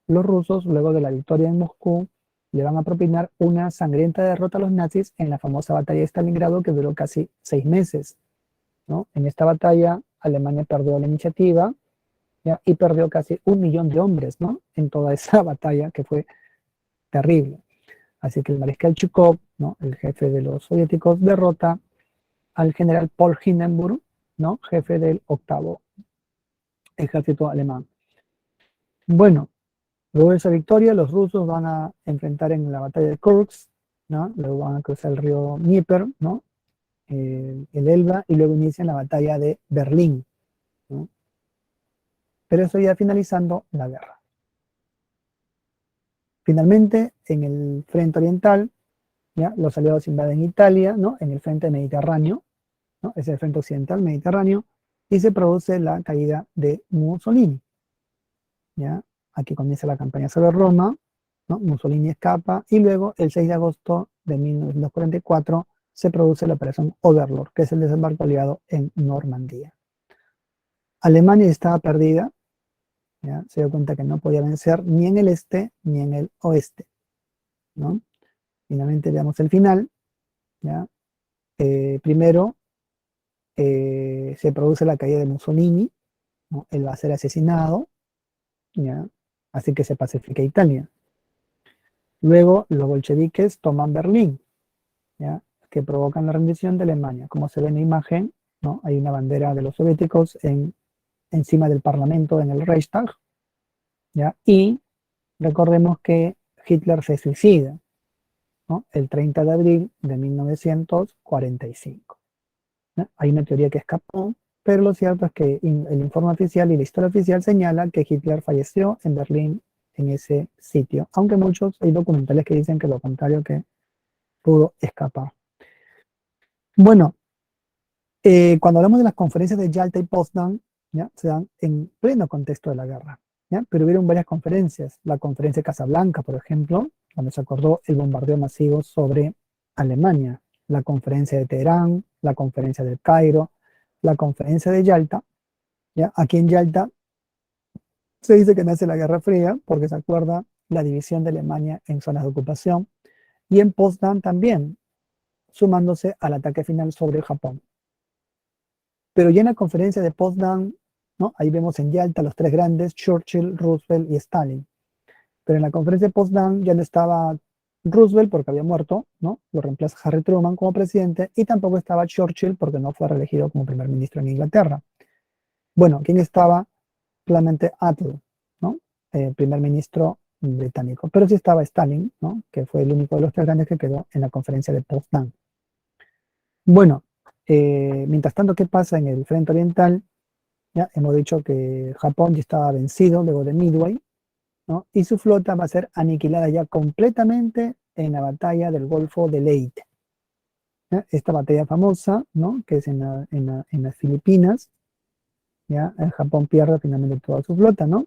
los rusos, luego de la victoria en Moscú, le van a propinar una sangrienta derrota a los nazis en la famosa batalla de Stalingrado que duró casi 6 meses, ¿no? En esta batalla Alemania perdió la iniciativa, ¿ya? Y perdió casi 1 millón de hombres, ¿no? En toda esa batalla que fue terrible. Así que el mariscal Chukov, ¿no? El jefe de los soviéticos, derrota al general Paul Hindenburg, ¿no? Jefe del 8º ejército alemán. Bueno, luego de esa victoria, los rusos van a enfrentar en la batalla de Kursk, ¿no? Luego van a cruzar el río Dnieper, ¿no? El Elba, y luego inician la batalla de Berlín, ¿no? Pero eso ya finalizando la guerra. Finalmente, en el frente oriental, ¿ya? Los aliados invaden Italia, ¿no? En el frente mediterráneo, ¿no? Es el frente occidental mediterráneo, y se produce la caída de Mussolini, ¿ya? Aquí comienza la campaña sobre Roma, ¿no? Mussolini escapa, y luego el 6 de agosto de 1944 se produce la operación Overlord, que es el desembarco aliado en Normandía. Alemania estaba perdida, ¿ya? Se dio cuenta que no podía vencer ni en el este ni en el oeste, ¿no? Finalmente veamos el final, ¿ya? Primero se produce la caída de Mussolini, ¿no? Él va a ser asesinado, ¿ya? Así que se pacifica Italia. Luego los bolcheviques toman Berlín, ¿ya? Que provocan la rendición de Alemania. Como se ve en la imagen, ¿no? Hay una bandera de los soviéticos encima del parlamento en el Reichstag, ¿ya? Y recordemos que Hitler se suicida, ¿no? El 30 de abril de 1945. ¿No? Hay una teoría que escapó, pero lo cierto es que el informe oficial y la historia oficial señala que Hitler falleció en Berlín en ese sitio, aunque hay documentales que dicen que lo contrario, que pudo escapar. Bueno, cuando hablamos de las conferencias de Yalta y Potsdam, ¿ya? Se dan en pleno contexto de la guerra, ¿ya? Pero hubieron varias conferencias, la conferencia de Casablanca, por ejemplo, donde se acordó el bombardeo masivo sobre Alemania, la conferencia de Teherán, la conferencia del Cairo, la conferencia de Yalta, ¿ya? Aquí en Yalta se dice que nace la Guerra Fría porque se acuerda la división de Alemania en zonas de ocupación, y en Potsdam también, sumándose al ataque final sobre Japón. Pero ya en la conferencia de Potsdam, ¿no? Ahí vemos en Yalta los 3 grandes, Churchill, Roosevelt y Stalin. Pero en la conferencia de Potsdam ya no estaba Roosevelt porque había muerto, ¿no? Lo reemplaza Harry Truman como presidente, y tampoco estaba Churchill porque no fue reelegido como primer ministro en Inglaterra. Bueno, ¿quién estaba? Claramente Attlee, ¿no? Primer ministro británico. Pero sí estaba Stalin, ¿no? Que fue el único de los 3 grandes que quedó en la conferencia de Potsdam. Bueno, mientras tanto, ¿qué pasa en el frente oriental? Ya hemos dicho que Japón ya estaba vencido luego de Midway, ¿no? Y su flota va a ser aniquilada ya completamente en la batalla del Golfo de Leyte. ¿Ya? Esta batalla famosa, ¿no? Que es en las Filipinas, ¿ya? El Japón pierde finalmente toda su flota, ¿no?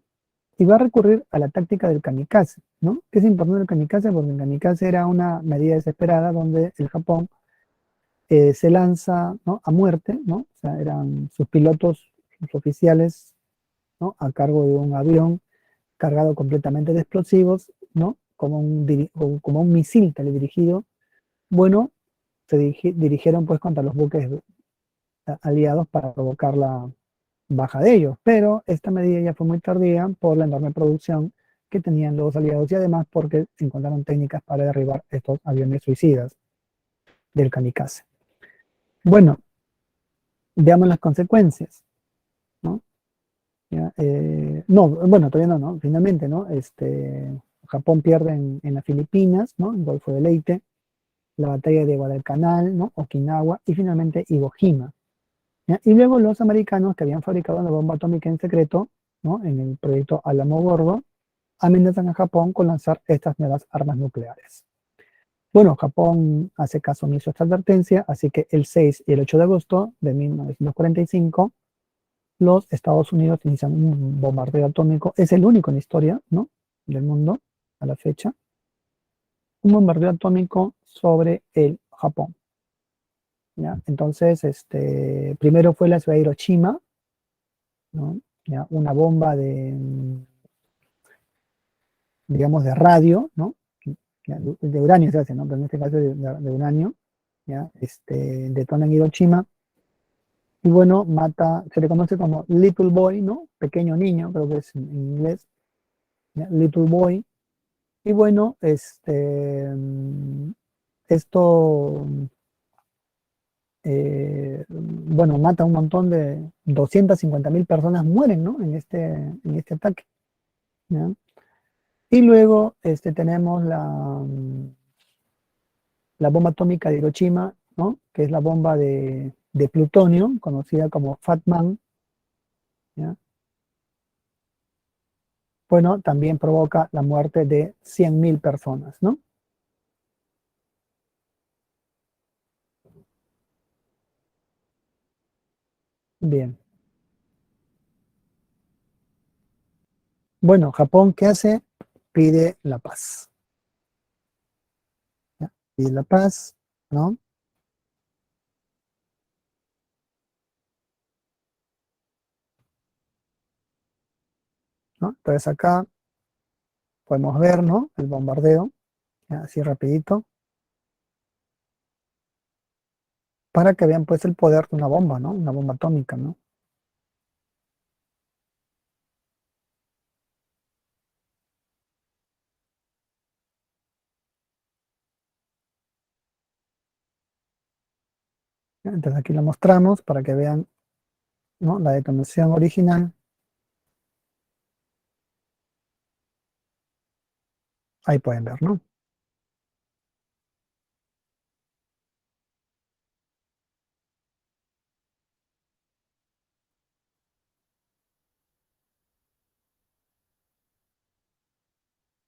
Y va a recurrir a la táctica del kamikaze, ¿no? Que es importante el kamikaze porque el kamikaze era una medida desesperada donde el Japón se lanza, ¿no? A muerte, ¿no? O sea, eran sus pilotos, sus oficiales, ¿no? A cargo de un avión cargado completamente de explosivos, ¿no? Como un misil teledirigido. Bueno, se dirigieron pues contra los buques aliados para provocar la baja de ellos, pero esta medida ya fue muy tardía por la enorme producción que tenían los aliados y además porque se encontraron técnicas para derribar estos aviones suicidas del kamikaze. Bueno, veamos las consecuencias, ¿no? Ya, no, bueno, todavía no, ¿no? Finalmente, ¿no? Japón pierde en las Filipinas, ¿no? En Golfo de Leyte, la batalla de Guadalcanal, ¿no? Okinawa y finalmente Iwo Jima. ¿Ya? Y luego los americanos que habían fabricado una bomba atómica en secreto, ¿no? En el proyecto Alamogordo, amenazan a Japón con lanzar estas nuevas armas nucleares. Bueno, Japón hace caso omiso a esta advertencia, así que el 6 y el 8 de agosto de 1945, los Estados Unidos inician un bombardeo atómico, es el único en la historia, ¿no? Del mundo a la fecha, un bombardeo atómico sobre el Japón. ¿Ya? Entonces, primero fue la ciudad de Hiroshima, ¿no? ¿Ya? Una bomba digamos, de radio, ¿no? De uranio se hace, ¿no? Pero en este caso de uranio, ¿ya? Detona en Hiroshima y bueno, mata, se le conoce como Little Boy, ¿no? Pequeño niño, creo que es en inglés, ¿ya? Little Boy. Y bueno, esto, bueno, mata un montón de 250.000 personas mueren, ¿no? En este ataque, ¿ya? Y luego tenemos la bomba atómica de Hiroshima, ¿no? Que es la bomba de plutonio, conocida como Fat Man, ¿ya? Bueno, también provoca la muerte de 100.000 personas, ¿no? Bien. Bueno, Japón, ¿qué hace? Pide la paz, ¿ya? Pide la paz, ¿no? ¿No? Entonces acá podemos ver, ¿no? El bombardeo, ¿ya? Así rapidito, para que vean pues el poder de una bomba, ¿no? Una bomba atómica, ¿no? ¿Ya? Entonces aquí lo mostramos para que vean, ¿no? La detonación original. Ahí pueden ver, ¿no?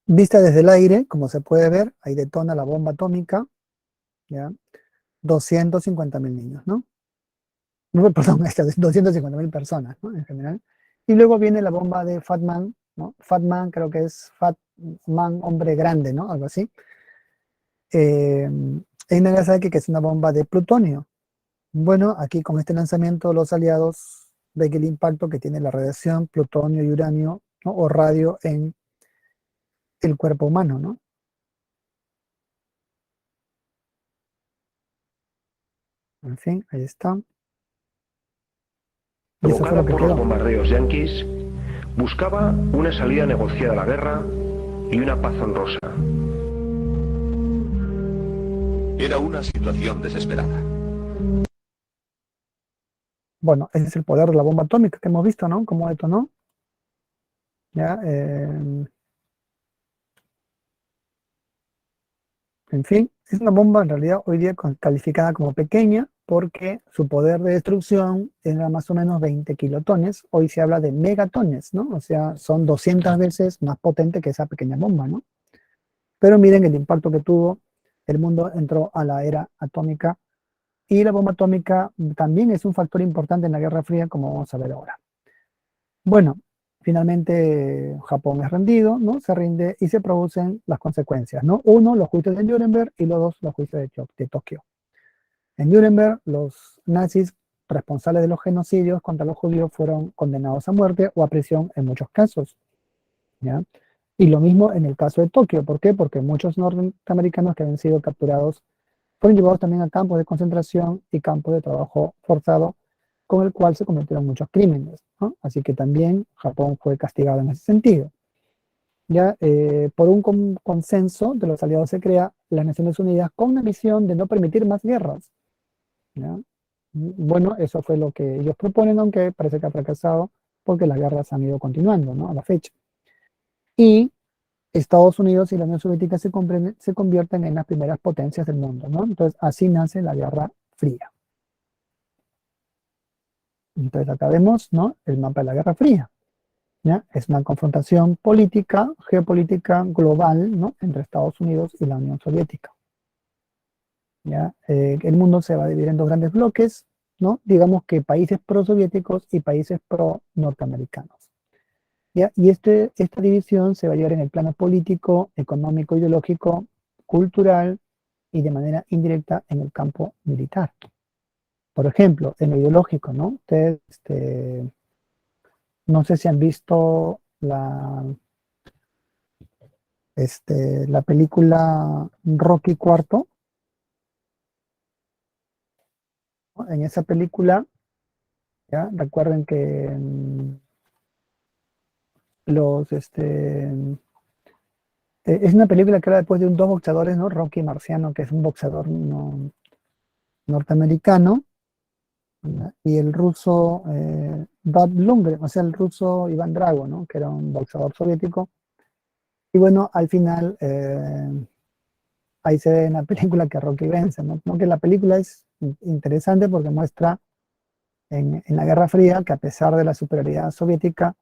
Vista desde el aire, como se puede ver, ahí detona la bomba atómica, ¿ya? 250.000 niños, ¿no? No, perdón, 250.000 personas, ¿no? En general. Y luego viene la bomba de Fat Man, ¿no? Fat Man creo que es Fat Man, hombre grande, ¿no? Algo así. En Nagasaki, que es una bomba de plutonio. Bueno, aquí con este lanzamiento los aliados ven el impacto que tiene la radiación, plutonio y uranio, ¿no? O radio en el cuerpo humano, ¿no? En fin, ahí está. Y eso fue Provocada lo que por los quedó. bombardeos yanquis, buscaba una salida negociada a la guerra y una paz honrosa. Era una situación desesperada. Bueno, ese es el poder de la bomba atómica que hemos visto, ¿no? Cómo detonó. ¿Ya? En fin, es una bomba en realidad hoy día calificada como pequeña, porque su poder de destrucción era más o menos 20 kilotones. Hoy se habla de megatones, ¿no? O sea, son 200 veces más potente que esa pequeña bomba, ¿no? Pero miren el impacto que tuvo. El mundo entró a la era atómica y la bomba atómica también es un factor importante en la Guerra Fría, como vamos a ver ahora. Bueno, finalmente Japón es rendido, ¿no? Se rinde y se producen las consecuencias, ¿no? Uno, los juicios de Nuremberg y los dos, los juicios de Tokio. En Nuremberg, los nazis responsables de los genocidios contra los judíos fueron condenados a muerte o a prisión en muchos casos, ¿ya? Y lo mismo en el caso de Tokio. ¿Por qué? Porque muchos norteamericanos que habían sido capturados fueron llevados también a campos de concentración y campos de trabajo forzado, con el cual se cometieron muchos crímenes, ¿no? Así que también Japón fue castigado en ese sentido. Ya, por un consenso de los aliados se crea las Naciones Unidas con una misión de no permitir más guerras, ¿ya? Bueno, eso fue lo que ellos proponen, aunque parece que ha fracasado porque las guerras han ido continuando, ¿no? A la fecha. Y Estados Unidos y la Unión Soviética se convierten en las primeras potencias del mundo, ¿no? Entonces, así nace la Guerra Fría. Entonces, acá vemos, ¿no? El mapa de la Guerra Fría, ¿ya? Es una confrontación política, geopolítica global, ¿no? Entre Estados Unidos y la Unión Soviética, ¿ya? El mundo se va a dividir en dos grandes bloques, ¿no? Digamos que países pro-soviéticos y países pro-norteamericanos, ¿ya? Y esta división se va a llevar en el plano político, económico, ideológico, cultural y de manera indirecta en el campo militar. Por ejemplo, en lo ideológico, ¿no? Ustedes, no sé si han visto la película Rocky IV. ¿No? En esa película, ¿ya? Recuerden que es una película que habla después de dos boxeadores, ¿no? Rocky Marciano, que es un boxeador norteamericano, ¿ya? Y el ruso Dolph Lundgren, o sea, el ruso Iván Drago, ¿no? Que era un boxeador soviético. Y bueno, al final, ahí se ve en la película que Rocky vence, ¿no? No, que la película es interesante porque muestra en la Guerra Fría que a pesar de la superioridad soviética,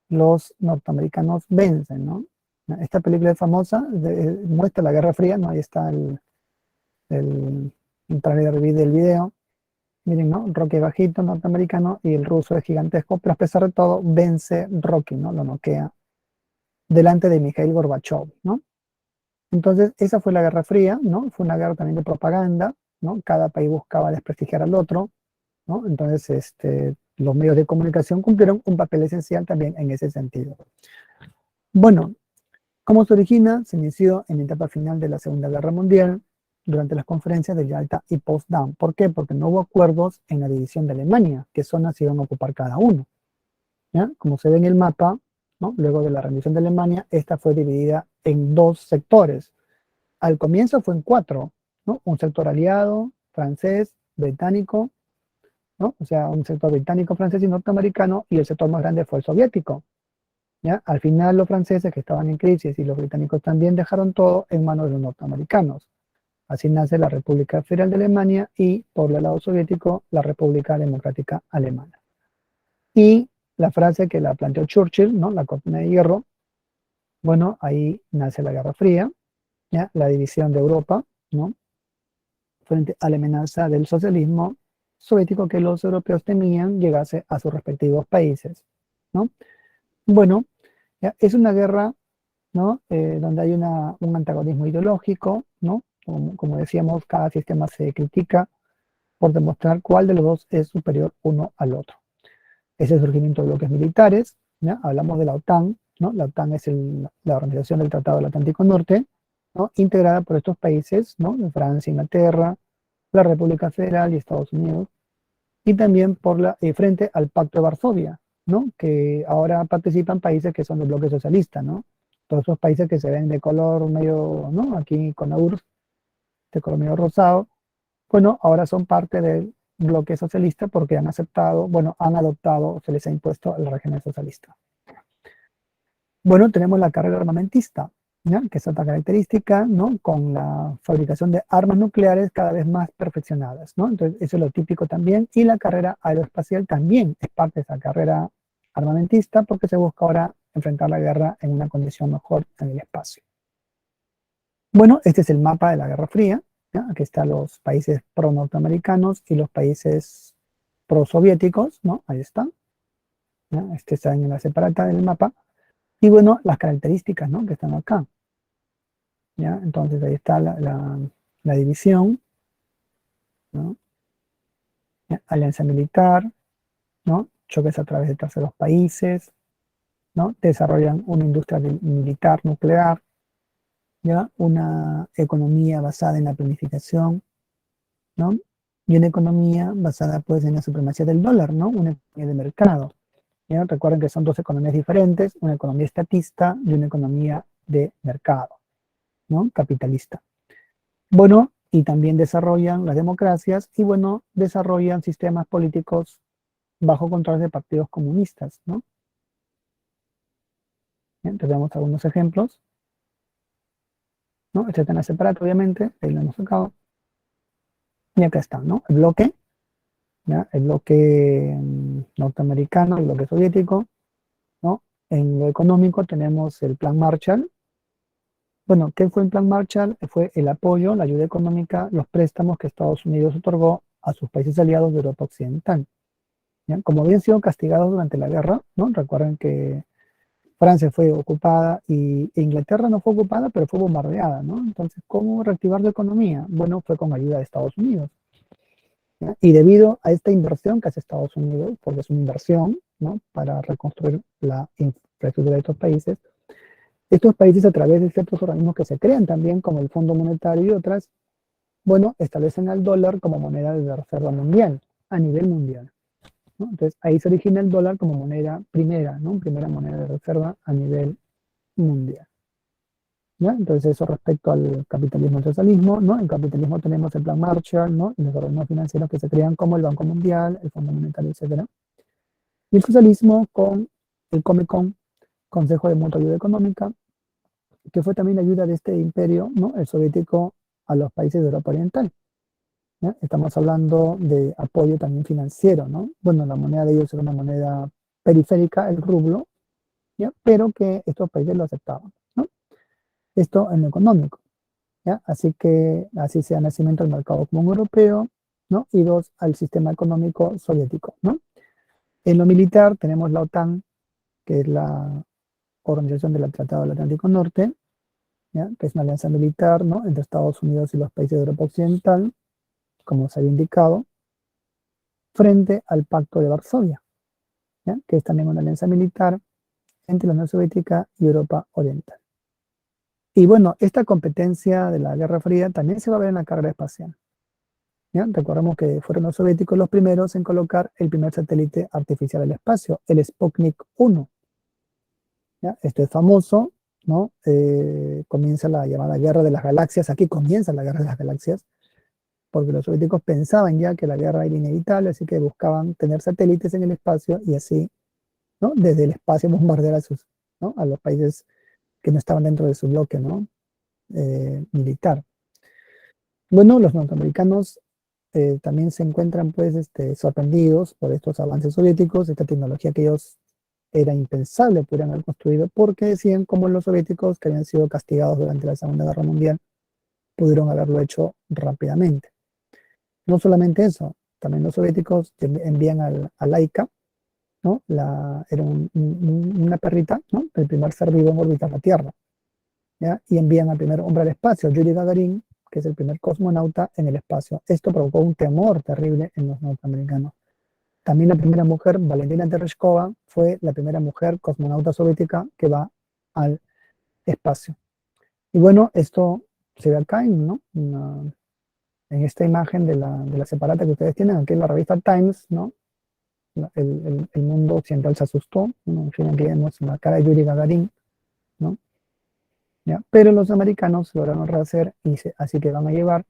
los norteamericanos vencen, ¿no? Esta película es famosa, muestra la Guerra Fría, ¿no? Ahí está el trailer del video. Miren, ¿no? Rocky bajito, norteamericano, y el ruso es gigantesco, pero a pesar de todo, vence Rocky, ¿no? Lo noquea delante de Mikhail Gorbachev, ¿no? Entonces, esa fue la Guerra Fría, ¿no? Fue una guerra también de propaganda, ¿no? Cada país buscaba desprestigiar al otro, ¿no? Entonces, los medios de comunicación cumplieron un papel esencial también en ese sentido. Bueno, ¿cómo se origina? Se inició en la etapa final de la Segunda Guerra Mundial, durante las conferencias de Yalta y Potsdam. ¿Por qué? Porque no hubo acuerdos en la división de Alemania, qué zonas iban a ocupar cada uno, ¿ya? Como se ve en el mapa, ¿no? Luego de la rendición de Alemania, esta fue dividida en dos sectores. Al comienzo fue en cuatro, ¿no? Un sector aliado, francés, británico, ¿no? O sea, un sector británico, francés y norteamericano, y el sector más grande fue el soviético, ¿ya? Al final los franceses, que estaban en crisis, y los británicos también, dejaron todo en manos de los norteamericanos. Así nace la República Federal de Alemania y, por el lado soviético, la República Democrática Alemana. Y la frase que la planteó Churchill, ¿no? La cortina de hierro, bueno, ahí nace la Guerra Fría, ¿ya? La división de Europa, ¿no? Frente a la amenaza del socialismo soviético que los europeos temían llegase a sus respectivos países, ¿no? Bueno, ¿ya? Es una guerra, ¿no? Donde hay un antagonismo ideológico, ¿no? Como decíamos, cada sistema se critica por demostrar cuál de los dos es superior uno al otro. Es el surgimiento de bloques militares, ¿ya? Hablamos de la OTAN, ¿no? La OTAN es la organización del Tratado del Atlántico Norte, ¿no? Integrada por estos países, ¿no? Francia, Inglaterra, la República Federal y Estados Unidos, y también frente al Pacto de Varsovia, ¿no? Que ahora participan países que son del bloque socialista, ¿no? Todos esos países que se ven de color medio, ¿no? Aquí con la URSS, de color medio rosado, bueno, ahora son parte del bloque socialista porque han aceptado, bueno, han adoptado, se les ha impuesto el régimen socialista. Bueno, tenemos la carrera armamentista, ¿ya? Que es otra característica, ¿no? Con la fabricación de armas nucleares cada vez más perfeccionadas, ¿no? Entonces, eso es lo típico también. Y la carrera aeroespacial también es parte de esa carrera armamentista porque se busca ahora enfrentar la guerra en una condición mejor en el espacio. Bueno, este es el mapa de la Guerra Fría, ¿ya? Aquí están los países pro-norteamericanos y los países pro-soviéticos, ¿no? Ahí están, ¿ya? Este está en la separata del mapa. Y bueno, las características, ¿no? Que están acá, ¿ya? Entonces ahí está la división, ¿no? ¿Ya? Alianza militar, ¿no? Choques a través de terceros países, ¿no? Desarrollan una industria militar nuclear, ¿ya? Una economía basada en la planificación, ¿no? Y una economía basada pues en la supremacía del dólar, ¿no? Una economía de mercado. ¿Ya? Recuerden que son dos economías diferentes, una economía estatista y una economía de mercado, ¿no? Capitalista. Bueno, y también desarrollan las democracias y bueno, desarrollan sistemas políticos bajo control de partidos comunistas, ¿no? Bien, entonces vemos algunos ejemplos, ¿no? Este está en la separata, obviamente, ahí lo hemos sacado. Y acá está, ¿no? El bloque, ¿ya? El bloque norteamericano, el bloque soviético, ¿no? En lo económico tenemos el Plan Marshall. Bueno, ¿qué fue el Plan Marshall? Fue el apoyo, la ayuda económica, los préstamos que Estados Unidos otorgó a sus países aliados de Europa Occidental. ¿Ya? Como habían sido castigados durante la guerra, ¿no? Recuerden que Francia fue ocupada e Inglaterra no fue ocupada, pero fue bombardeada, ¿no? Entonces, ¿cómo reactivar la economía? Bueno, fue con ayuda de Estados Unidos. ¿Ya? Y debido a esta inversión que hace Estados Unidos, porque es una inversión, ¿no? Para reconstruir la infraestructura de estos países a través de ciertos organismos que se crean también, como el Fondo Monetario y otras, bueno, establecen al dólar como moneda de reserva mundial, a nivel mundial, ¿no? Entonces, ahí se origina el dólar como moneda primera, ¿no? Primera moneda de reserva a nivel mundial. ¿Ya? Entonces, eso respecto al capitalismo y al socialismo, ¿no? En capitalismo tenemos el Plan Marshall, ¿no? Y los organismos financieros que se crean como el Banco Mundial, el Fondo Monetario, etc. Y el socialismo con el Comecon, Consejo de Mutua Ayuda Económica, que fue también la ayuda de este imperio, ¿no? El soviético a los países de Europa Oriental. ¿Ya? Estamos hablando de apoyo también financiero, ¿no? Bueno, la moneda de ellos era una moneda periférica, el rublo, ¿ya? Pero que estos países lo aceptaban, ¿no? Esto en lo económico, ¿ya? Así que así sea nacimiento del mercado común europeo, ¿no? Y dos, al sistema económico soviético, ¿no? En lo militar tenemos la OTAN, que es la Organización del Tratado del Atlántico Norte, ¿ya? Que es una alianza militar, ¿no? Entre Estados Unidos y los países de Europa Occidental, como se había indicado, frente al Pacto de Varsovia, ¿ya? Que es también una alianza militar entre la Unión Soviética y Europa Oriental. Y bueno, esta competencia de la Guerra Fría también se va a ver en la carrera espacial, ¿ya? Recordemos que fueron los soviéticos los primeros en colocar el primer satélite artificial al espacio, el Sputnik 1. ¿Ya? Esto es famoso, ¿no? Comienza la llamada Guerra de las Galaxias, aquí comienza la Guerra de las Galaxias, porque los soviéticos pensaban ya que la guerra era inevitable, así que buscaban tener satélites en el espacio y así, ¿no? Desde el espacio bombardear ¿no? A los países que no estaban dentro de su bloque, ¿no? Militar. Bueno, los norteamericanos también se encuentran pues sorprendidos por estos avances soviéticos, esta tecnología que ellos era impensable pudieran haber construido, porque decían como los soviéticos que habían sido castigados durante la Segunda Guerra Mundial pudieron haberlo hecho rápidamente. No solamente eso, también los soviéticos envían a Laika, ¿no? Era una perrita, ¿no? El primer ser vivo en orbitar la Tierra, ¿ya? Y envían al primer hombre al espacio, Yuri Gagarin, que es el primer cosmonauta en el espacio. Esto provocó un temor terrible en los norteamericanos. También la primera mujer, Valentina Tereshkova, fue la primera mujer cosmonauta soviética que va al espacio. Y bueno, esto se ve acá ¿no? En esta imagen de la separata que ustedes tienen, aquí en la revista Times, ¿no? El mundo occidental se asustó, ¿no? En fin, aquí vemos la cara de Yuri Gagarin, ¿no? ¿Ya? Pero los americanos lograron rehacer, así que van a llevar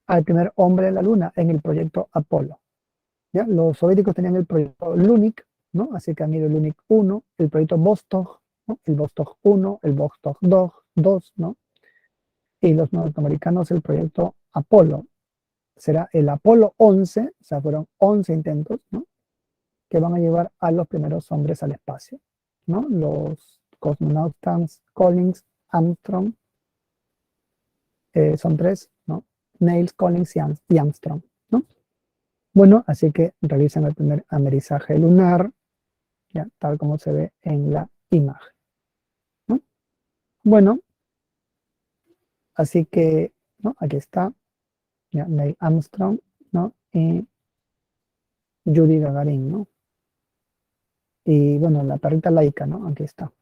al primer hombre de la luna en el proyecto Apolo. ¿Ya? Los soviéticos tenían el proyecto Lunik, ¿no? Así que han ido el Lunik 1, el proyecto Vostok, ¿no? El Vostok 1, el Vostok 2, ¿no? Y los norteamericanos el proyecto Apolo. Será el Apolo 11, o sea, fueron 11 intentos, ¿no? Que van a llevar a los primeros hombres al espacio, ¿no? Los cosmonautas Collins, Armstrong, son 3, ¿no? Neil, Collins y Armstrong, ¿no? Bueno, así que realizan el primer amerizaje lunar, ya, tal como se ve en la imagen, ¿no? Bueno, así que, ¿no? Aquí está, ya, Neil Armstrong, ¿no? Y Yuri Gagarin, ¿no? Y bueno, la perrita laica, ¿no? Aquí está.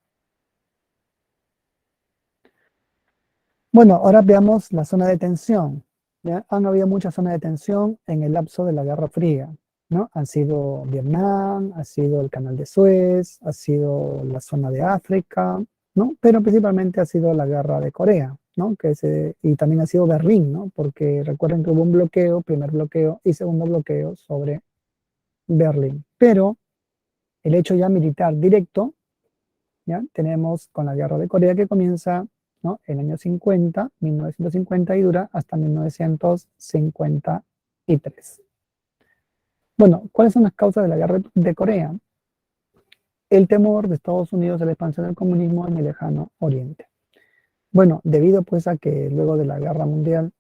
Bueno, ahora veamos la zona de tensión. ¿Ya? Han habido muchas zonas de tensión en el lapso de la Guerra Fría, ¿no? Han sido Vietnam, ha sido el Canal de Suez, ha sido la zona de África, ¿no? Pero principalmente ha sido la Guerra de Corea, ¿no? Y también ha sido Berlín, ¿no? Porque recuerden que hubo un bloqueo, primer bloqueo y segundo bloqueo sobre Berlín. Pero el hecho ya militar directo, ¿ya? Tenemos con la Guerra de Corea que comienza, ¿no? En el año 50, 1950 y dura hasta 1953. Bueno, ¿cuáles son las causas de la Guerra de Corea? El temor de Estados Unidos a la expansión del comunismo en el lejano oriente. Bueno, debido pues a que luego de la Guerra Mundial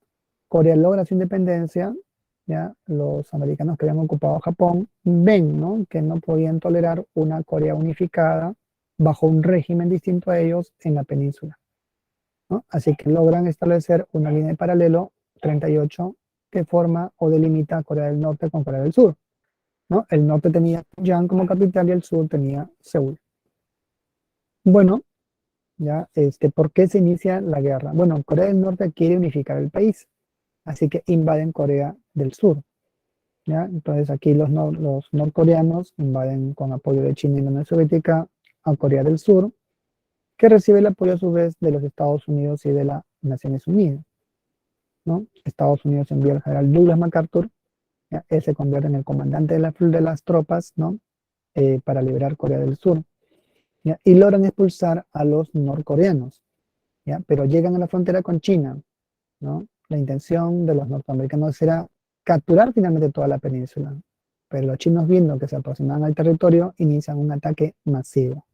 Corea logra su independencia, ya los americanos que habían ocupado Japón ven, ¿no? Que no podían tolerar una Corea unificada bajo un régimen distinto a ellos en la península, ¿no? Así que logran establecer una línea de paralelo 38 que forma o delimita Corea del Norte con Corea del Sur, ¿no? El norte tenía Pyongyang como capital y el sur tenía Seúl. Bueno, ya, ¿por qué se inicia la guerra? Bueno, Corea del Norte quiere unificar el país, así que invaden Corea del Sur, ¿ya? Entonces aquí los norcoreanos invaden con apoyo de China y la Unión Soviética a Corea del Sur, que recibe el apoyo a su vez de los Estados Unidos y de las Naciones Unidas, ¿no? Estados Unidos envía al general Douglas MacArthur, ¿ya? Él se convierte en el comandante de las tropas, ¿no? Para liberar Corea del Sur, ¿ya? Y logran expulsar a los norcoreanos, ¿ya? Pero llegan a la frontera con China, ¿no? La intención de los norteamericanos era capturar finalmente toda la península, pero los chinos, viendo que se aproximaban al territorio, inician un ataque masivo.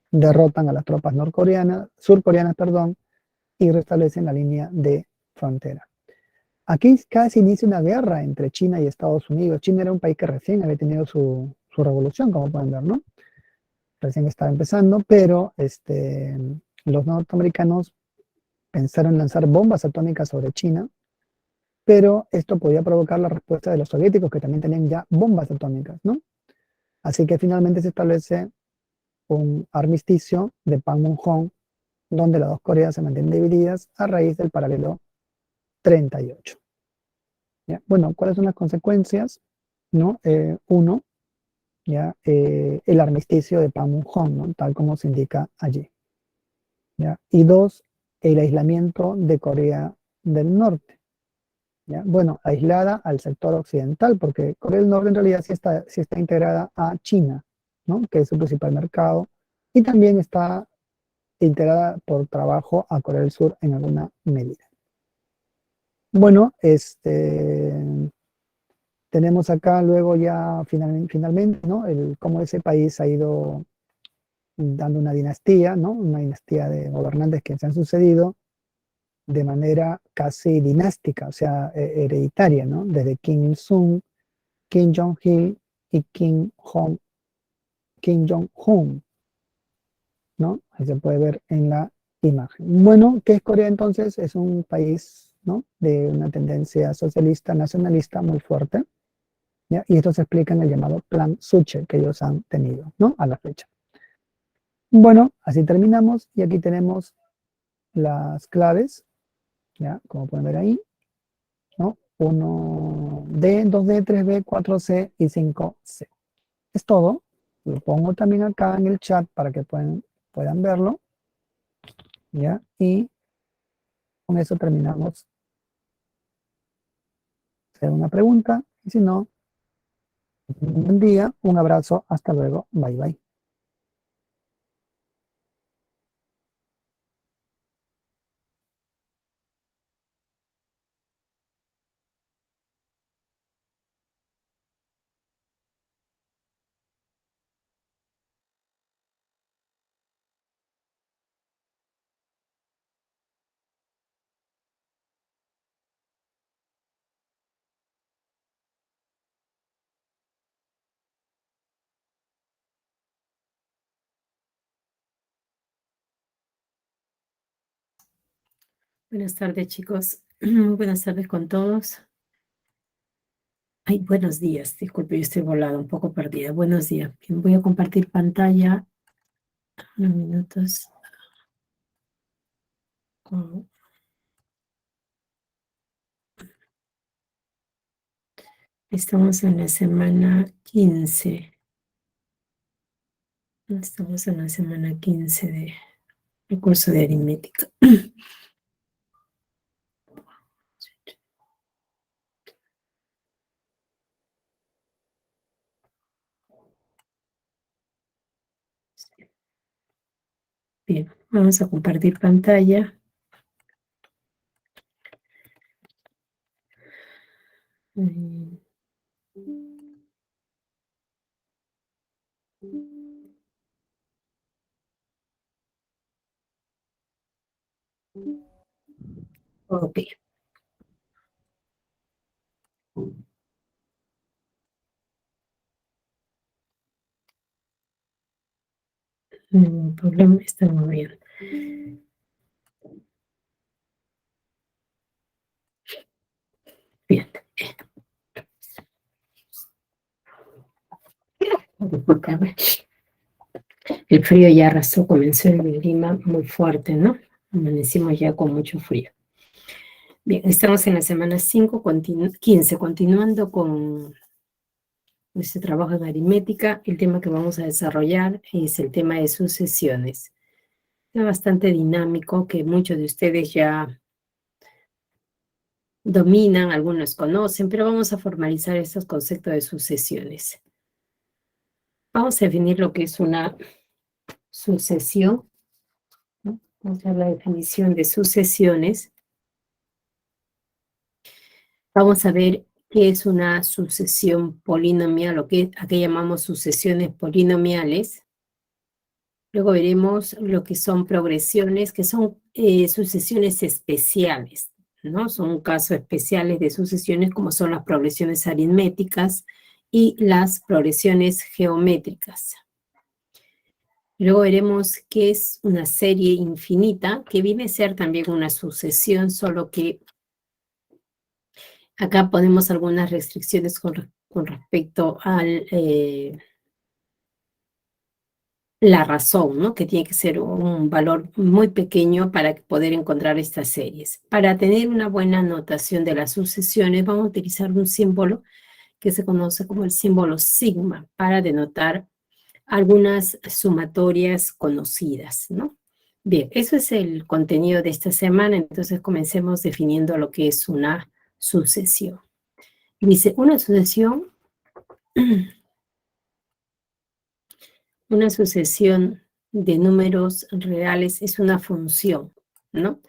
Derrotan a las tropas surcoreanas, perdón, y restablecen la línea de frontera. Aquí casi inicia una guerra entre China y Estados Unidos. China era un país que recién había tenido su revolución, como pueden ver, ¿no? Recién estaba empezando, pero los norteamericanos pensaron lanzar bombas atómicas sobre China, pero esto podía provocar la respuesta de los soviéticos, que también tenían ya bombas atómicas, ¿no? Así que finalmente se establece un armisticio de Panmunjom, donde las dos Coreas se mantienen divididas a raíz del paralelo 38. ¿Ya? Bueno, ¿cuáles son las consecuencias? ¿No? Uno, ¿ya? El armisticio de Panmunjom, ¿no? Tal como se indica allí. ¿Ya? Y dos, el aislamiento de Corea del Norte. ¿Ya? Bueno, aislada al sector occidental, porque Corea del Norte en realidad sí está integrada a China, ¿no? Que es su principal mercado, y también está integrada por trabajo a Corea del Sur en alguna medida. Bueno, tenemos acá luego ya finalmente, ¿no? Cómo ese país ha ido dando una dinastía, ¿no? Una dinastía de gobernantes que se han sucedido de manera casi dinástica, o sea, hereditaria, ¿no? Desde Kim Il-sung, Kim Jong-il y Kim Jong-un, ¿no? Ahí se puede ver en la imagen. Bueno, ¿qué es Corea entonces? Es un país, ¿no? De una tendencia socialista, nacionalista muy fuerte, ¿ya? Y esto se explica en el llamado Plan Suche que ellos han tenido, ¿no? A la fecha. Bueno, así terminamos y aquí tenemos las claves, ¿ya? Como pueden ver ahí, ¿no? 1D, 2D, 3B, 4C y 5C. Es todo. Lo pongo también acá en el chat para que puedan verlo, ¿ya? Y con eso terminamos. Hacer una pregunta y si no, un buen día, un abrazo, hasta luego, bye bye. Buenas tardes, chicos. Muy buenas tardes con todos. Ay, buenos días. Disculpe, yo estoy volada, un poco perdida. Buenos días. Bien, voy a compartir pantalla. Unos minutos. Oh, estamos en la semana 15. Estamos en la semana 15 del curso de aritmética. Bien, vamos a compartir pantalla. Ok. Ningún problema, está muy bien. Bien. Disculpame. El frío ya arrasó, comenzó en Lima muy fuerte, ¿no? Amanecimos ya con mucho frío. Bien, estamos en la semana 15, continuando con nuestro trabajo en aritmética. El tema que vamos a desarrollar es el tema de sucesiones. Es bastante dinámico, que muchos de ustedes ya dominan, algunos conocen, pero vamos a formalizar estos conceptos de sucesiones. Vamos a definir lo que es una sucesión, ¿no? Vamos a ver la definición de sucesiones. Vamos a ver qué es una sucesión polinomial, o a qué llamamos sucesiones polinomiales. Luego veremos lo que son progresiones, que son sucesiones especiales, ¿no? Son casos especiales de sucesiones, como son las progresiones aritméticas y las progresiones geométricas. Luego veremos qué es una serie infinita, que viene a ser también una sucesión, solo que acá ponemos algunas restricciones con respecto a la razón, ¿no? Que tiene que ser un valor muy pequeño para poder encontrar estas series. Para tener una buena notación de las sucesiones, vamos a utilizar un símbolo que se conoce como el símbolo sigma para denotar algunas sumatorias conocidas, ¿no? Bien, eso es el contenido de esta semana, entonces comencemos definiendo lo que es una sucesión. Dice, una sucesión de números reales es una función, ¿no?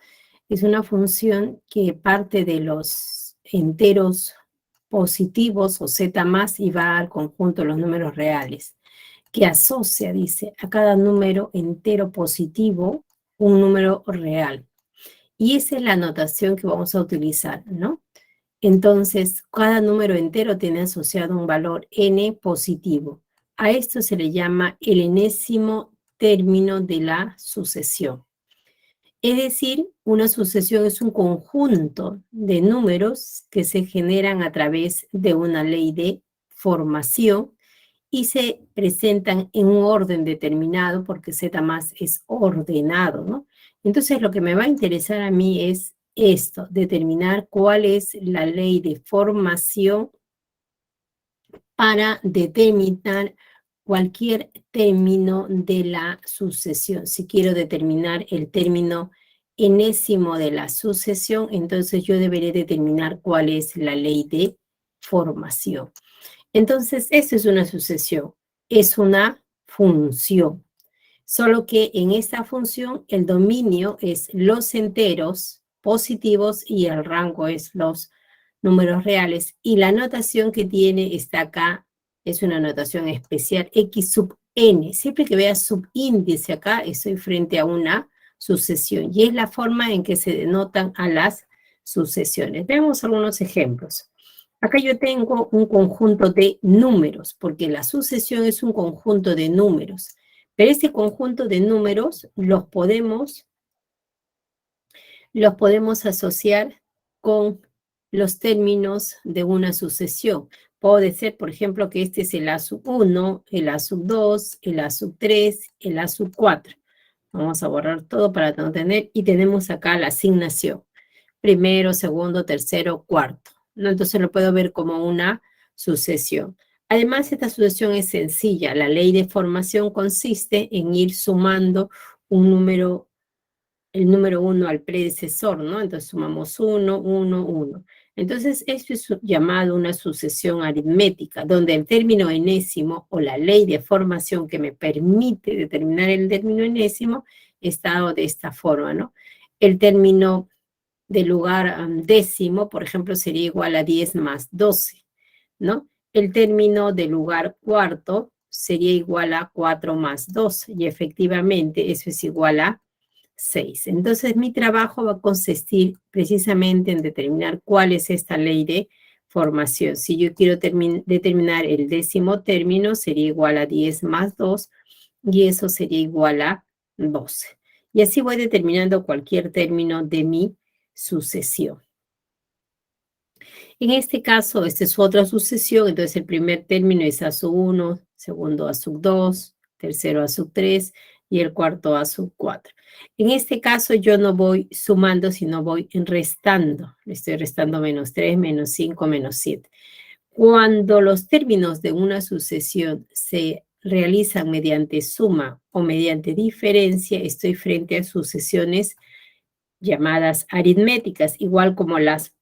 Es una función que parte de los enteros positivos o z más y va al conjunto de los números reales, que asocia, dice, a cada número entero positivo un número real. Y esa es la notación que vamos a utilizar, ¿no? Entonces, cada número entero tiene asociado un valor n positivo. A esto se le llama el enésimo término de la sucesión. Es decir, una sucesión es un conjunto de números que se generan a través de una ley de formación y se presentan en un orden determinado porque Z más es ordenado, ¿no? Entonces, lo que me va a interesar a mí es esto, determinar cuál es la ley de formación para determinar cualquier término de la sucesión. Si quiero determinar el término enésimo de la sucesión, entonces yo deberé determinar cuál es la ley de formación. Entonces, esto es una sucesión, es una función. Solo que en esta función el dominio es los enteros positivos y el rango es los números reales. Y la notación que tiene está acá, es una notación especial, x sub n. Siempre que vea subíndice acá, estoy frente a una sucesión. Y es la forma en que se denotan a las sucesiones. Veamos algunos ejemplos. Acá yo tengo un conjunto de números, porque la sucesión es un conjunto de números. Pero este conjunto de números los podemos los podemos asociar con los términos de una sucesión. Puede ser, por ejemplo, que este es el A sub 1, el A sub 2, el A sub 3, el A sub 4. Vamos a borrar todo para no tener, y tenemos acá la asignación. Primero, segundo, tercero, cuarto, ¿no? Entonces lo puedo ver como una sucesión. Además, esta sucesión es sencilla. La ley de formación consiste en ir sumando un número, el número 1 al predecesor, ¿no? Entonces sumamos 1, 1, 1. Entonces, esto es llamado una sucesión aritmética, donde el término enésimo o la ley de formación que me permite determinar el término enésimo está dado de esta forma, ¿no? El término de lugar décimo, por ejemplo, sería igual a 10 más 12, ¿no? El término de lugar cuarto sería igual a 4 más 12, y efectivamente eso es igual a 6. Entonces, mi trabajo va a consistir precisamente en determinar cuál es esta ley de formación. Si yo quiero determinar el décimo término, sería igual a 10 más 2, y eso sería igual a 12. Y así voy determinando cualquier término de mi sucesión. En este caso, esta es otra sucesión, entonces el primer término es A sub 1, segundo A sub 2, tercero A sub 3 y el cuarto A sub 4. En este caso yo no voy sumando, sino voy restando. Le estoy restando menos 3, menos 5, menos 7. Cuando los términos de una sucesión se realizan mediante suma o mediante diferencia, estoy frente a sucesiones llamadas aritméticas, igual como las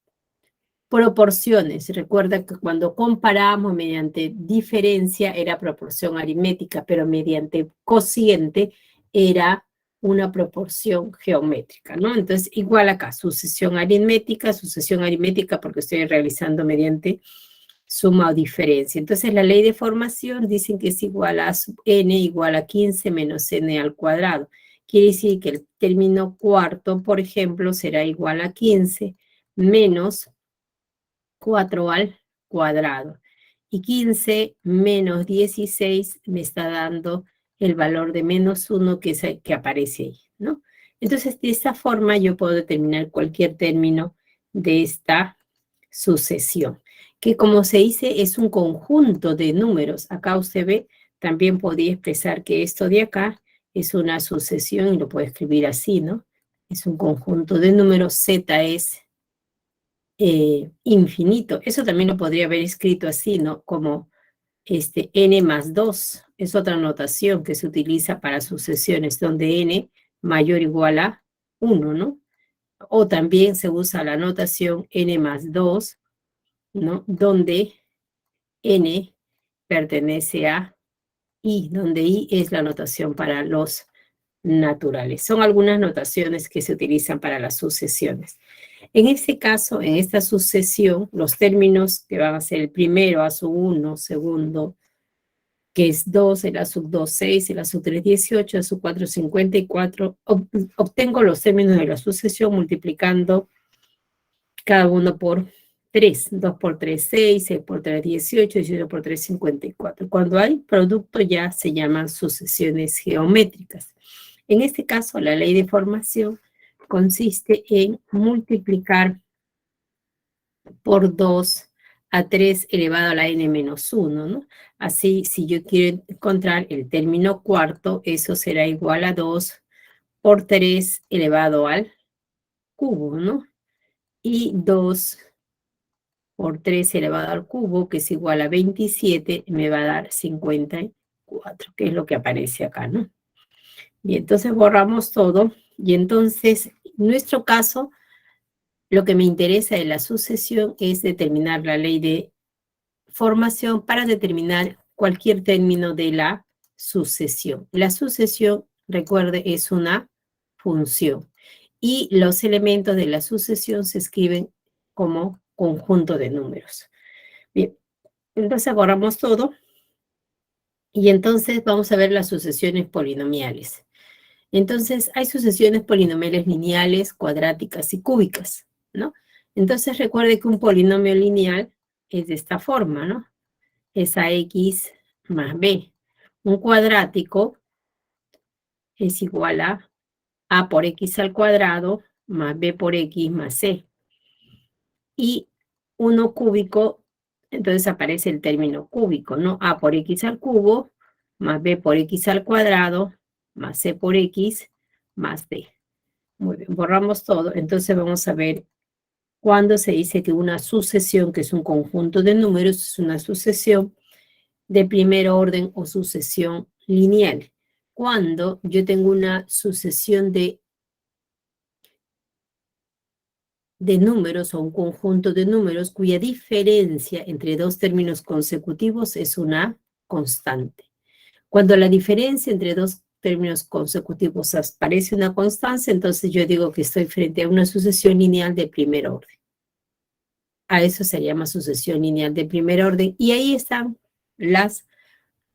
proporciones. Recuerda que cuando comparamos mediante diferencia era proporción aritmética, pero mediante cociente era una proporción geométrica, ¿no? Entonces, igual acá, sucesión aritmética porque estoy realizando mediante suma o diferencia. Entonces, la ley de formación dicen que es igual a sub n igual a 15 menos n al cuadrado. Quiere decir que el término cuarto, por ejemplo, será igual a 15 menos 4 al cuadrado. Y 15 menos 16 me está dando el valor de menos 1, que es el que aparece ahí, ¿no? Entonces, de esta forma yo puedo determinar cualquier término de esta sucesión, que como se dice es un conjunto de números. Acá usted ve, también podría expresar que esto de acá es una sucesión y lo puedo escribir así, ¿no? Es un conjunto de números, Z es infinito. Eso también lo podría haber escrito así, ¿no? Como n más 2. Es otra notación que se utiliza para sucesiones, donde n mayor o igual a 1, ¿no? O también se usa la notación n más 2, ¿no? Donde n pertenece a i, donde i es la notación para los naturales. Son algunas notaciones que se utilizan para las sucesiones. En este caso, en esta sucesión, los términos que van a ser el primero, A sub 1, segundo, que es 2, el A sub 2, 6, el A sub 3, 18, A sub 4, 54, obtengo los términos de la sucesión multiplicando cada uno por 3. 2 por 3, 6, 6 por 3, 18, 18 por 3, 54. Cuando hay producto ya se llaman sucesiones geométricas. En este caso, la ley de formación consiste en multiplicar por 2 a 3 elevado a la n menos 1, ¿no? Así, si yo quiero encontrar el término cuarto, eso será igual a 2 por 3 elevado al cubo, ¿no? Y 2 por 3 elevado al cubo, que es igual a 27, me va a dar 54, que es lo que aparece acá, ¿no? Y entonces borramos todo, y entonces, en nuestro caso, lo que me interesa de la sucesión es determinar la ley de formación para determinar cualquier término de la sucesión. La sucesión, recuerde, es una función, y los elementos de la sucesión se escriben como conjunto de números. Bien, entonces borramos todo, y entonces vamos a ver las sucesiones polinomiales. Entonces, hay sucesiones polinomiales lineales, cuadráticas y cúbicas, ¿no? Entonces, recuerde que un polinomio lineal es de esta forma, ¿no? Es ax más b. Un cuadrático es igual a por x al cuadrado más b por x más c. Y 1 cúbico, entonces aparece el término cúbico, ¿no? A por x al cubo, más b por x al cuadrado, más c por x, más d. Muy bien, borramos todo. Entonces vamos a ver cuando se dice que una sucesión, que es un conjunto de números, es una sucesión de primer orden o sucesión lineal. Cuando yo tengo una sucesión de números o un conjunto de números cuya diferencia entre dos términos consecutivos es una constante. Cuando la diferencia entre dos términos consecutivos parece una constante, entonces yo digo que estoy frente a una sucesión lineal de primer orden. A eso se llama sucesión lineal de primer orden. Y ahí están las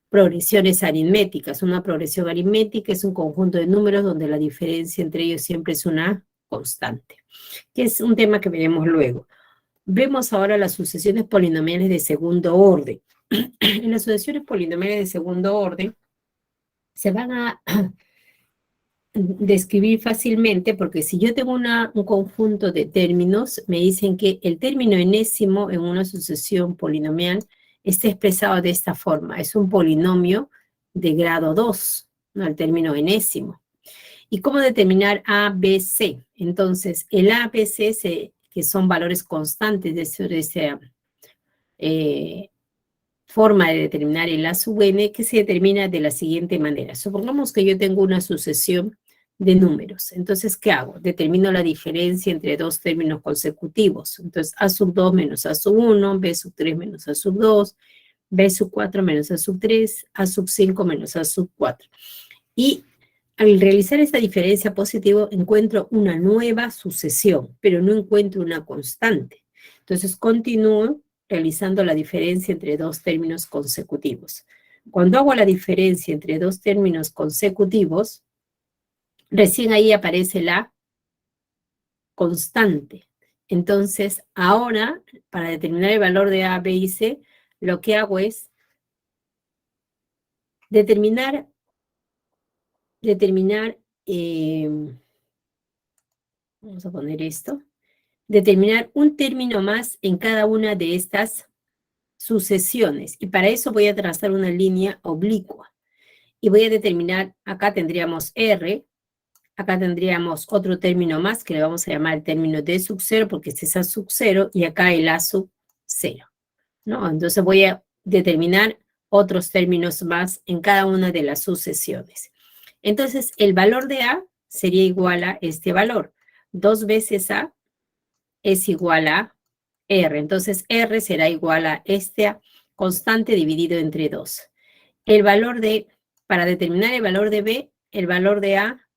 progresiones aritméticas. Una progresión aritmética es un conjunto de números donde la diferencia entre ellos siempre es una constante, que es un tema que veremos luego. Vemos ahora las sucesiones polinomiales de segundo orden. En las sucesiones polinomiales de segundo orden se van a describir fácilmente, porque si yo tengo un conjunto de términos, me dicen que el término enésimo en una sucesión polinomial está expresado de esta forma. Es un polinomio de grado 2, ¿no? El término enésimo. ¿Y cómo determinar A, B, C? Entonces, el A, B, C, que son valores constantes de esa forma de determinar el A sub n, que se determina de la siguiente manera. Supongamos que yo tengo una sucesión de números. Entonces, ¿qué hago? Determino la diferencia entre dos términos consecutivos. Entonces, A sub 2 menos A sub 1, B sub 3 menos A sub 2, B sub 4 menos A sub 3, A sub 5 menos A sub 4. Y al realizar esta diferencia positiva, encuentro una nueva sucesión, pero no encuentro una constante. Entonces, continúo realizando la diferencia entre dos términos consecutivos. Cuando hago la diferencia entre dos términos consecutivos, recién ahí aparece la constante. Entonces, ahora, para determinar el valor de A, B y C, lo que hago es determinar vamos a poner esto, determinar un término más en cada una de estas sucesiones. Y para eso voy a trazar una línea oblicua. Y voy a determinar, acá tendríamos R, acá tendríamos otro término más que le vamos a llamar el término D sub 0, porque este es A sub 0, y acá el A sub 0, ¿no? Entonces voy a determinar otros términos más en cada una de las sucesiones. Entonces, el valor de A sería igual a este valor. 2 veces A es igual a R. Entonces, R será igual a esta constante dividido entre 2. El valor de, para determinar el valor de B, el valor de A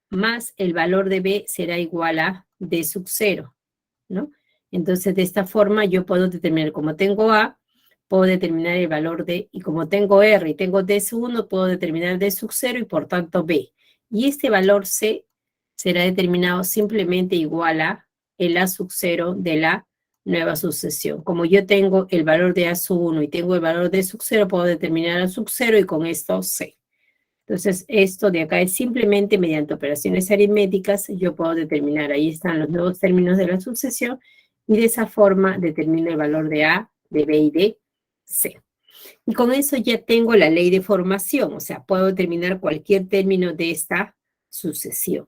más el valor de B será igual a D sub 0, ¿no? Entonces, de esta forma yo puedo determinar, como tengo A, puedo determinar el valor de, y como tengo R y tengo D sub 1, puedo determinar D sub 0 y por tanto B. Y este valor C será determinado simplemente igual a el A sub 0 de la nueva sucesión. Como yo tengo el valor de A sub 1 y tengo el valor de sub 0, puedo determinar A sub 0 y con esto C. Entonces, esto de acá es simplemente mediante operaciones aritméticas, yo puedo determinar, ahí están los nuevos términos de la sucesión, y de esa forma determino el valor de A, de B y de C. Y con eso ya tengo la ley de formación, o sea, puedo determinar cualquier término de esta sucesión.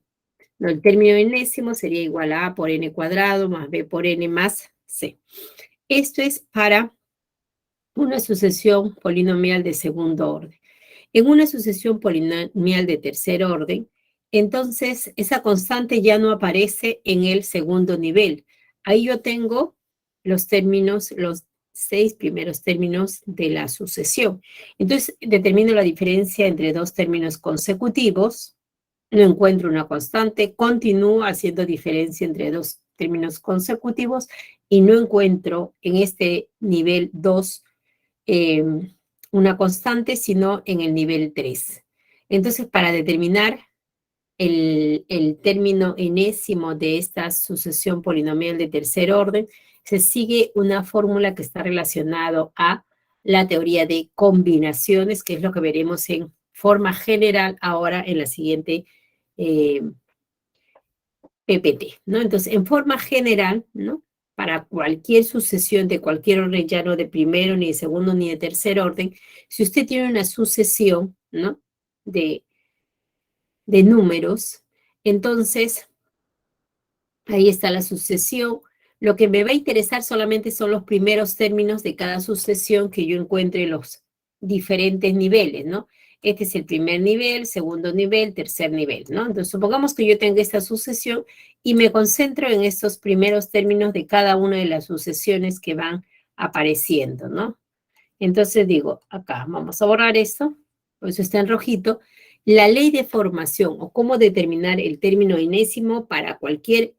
¿No? El término enésimo sería igual a por n cuadrado más b por n más c. Esto es para una sucesión polinomial de segundo orden. En una sucesión polinomial de tercer orden, entonces esa constante ya no aparece en el segundo nivel. Ahí yo tengo los términos, los 6 primeros términos de la sucesión. Entonces determino la diferencia entre dos términos consecutivos, no encuentro una constante, continúo haciendo diferencia entre dos términos consecutivos y no encuentro en este nivel 2 una constante, sino en el nivel 3. Entonces, para determinar el término enésimo de esta sucesión polinomial de tercer orden, se sigue una fórmula que está relacionada a la teoría de combinaciones, que es lo que veremos en forma general ahora en la siguiente PPT, ¿no? Entonces, en forma general, ¿no? Para cualquier sucesión de cualquier orden, ya no de primero, ni de segundo, ni de tercer orden, si usted tiene una sucesión, ¿no? De números, entonces, ahí está la sucesión. Lo que me va a interesar solamente son los primeros términos de cada sucesión que yo encuentre en los diferentes niveles, ¿no? Este es el primer nivel, segundo nivel, tercer nivel, ¿no? Entonces, supongamos que yo tenga esta sucesión y me concentro en estos primeros términos de cada una de las sucesiones que van apareciendo, ¿no? Entonces digo, acá vamos a borrar esto, por eso está en rojito. La ley de formación o cómo determinar el término enésimo para cualquier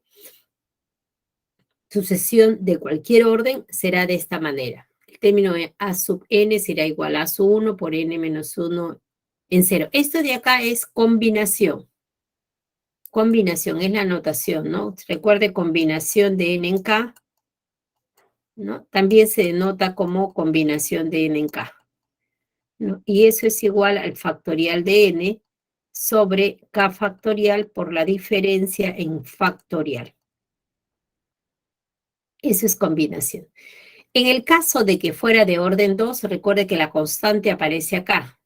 sucesión de cualquier orden será de esta manera. El término A sub n será igual a A sub 1 por n menos 1 en 0. Esto de acá es combinación. Combinación es la notación, ¿no? Recuerde combinación de n en k, ¿no? También se denota como combinación de n en k, ¿no? Y eso es igual al factorial de n sobre k factorial por la diferencia en factorial. Eso es combinación. En el caso de que fuera de orden 2, recuerde que la constante aparece acá,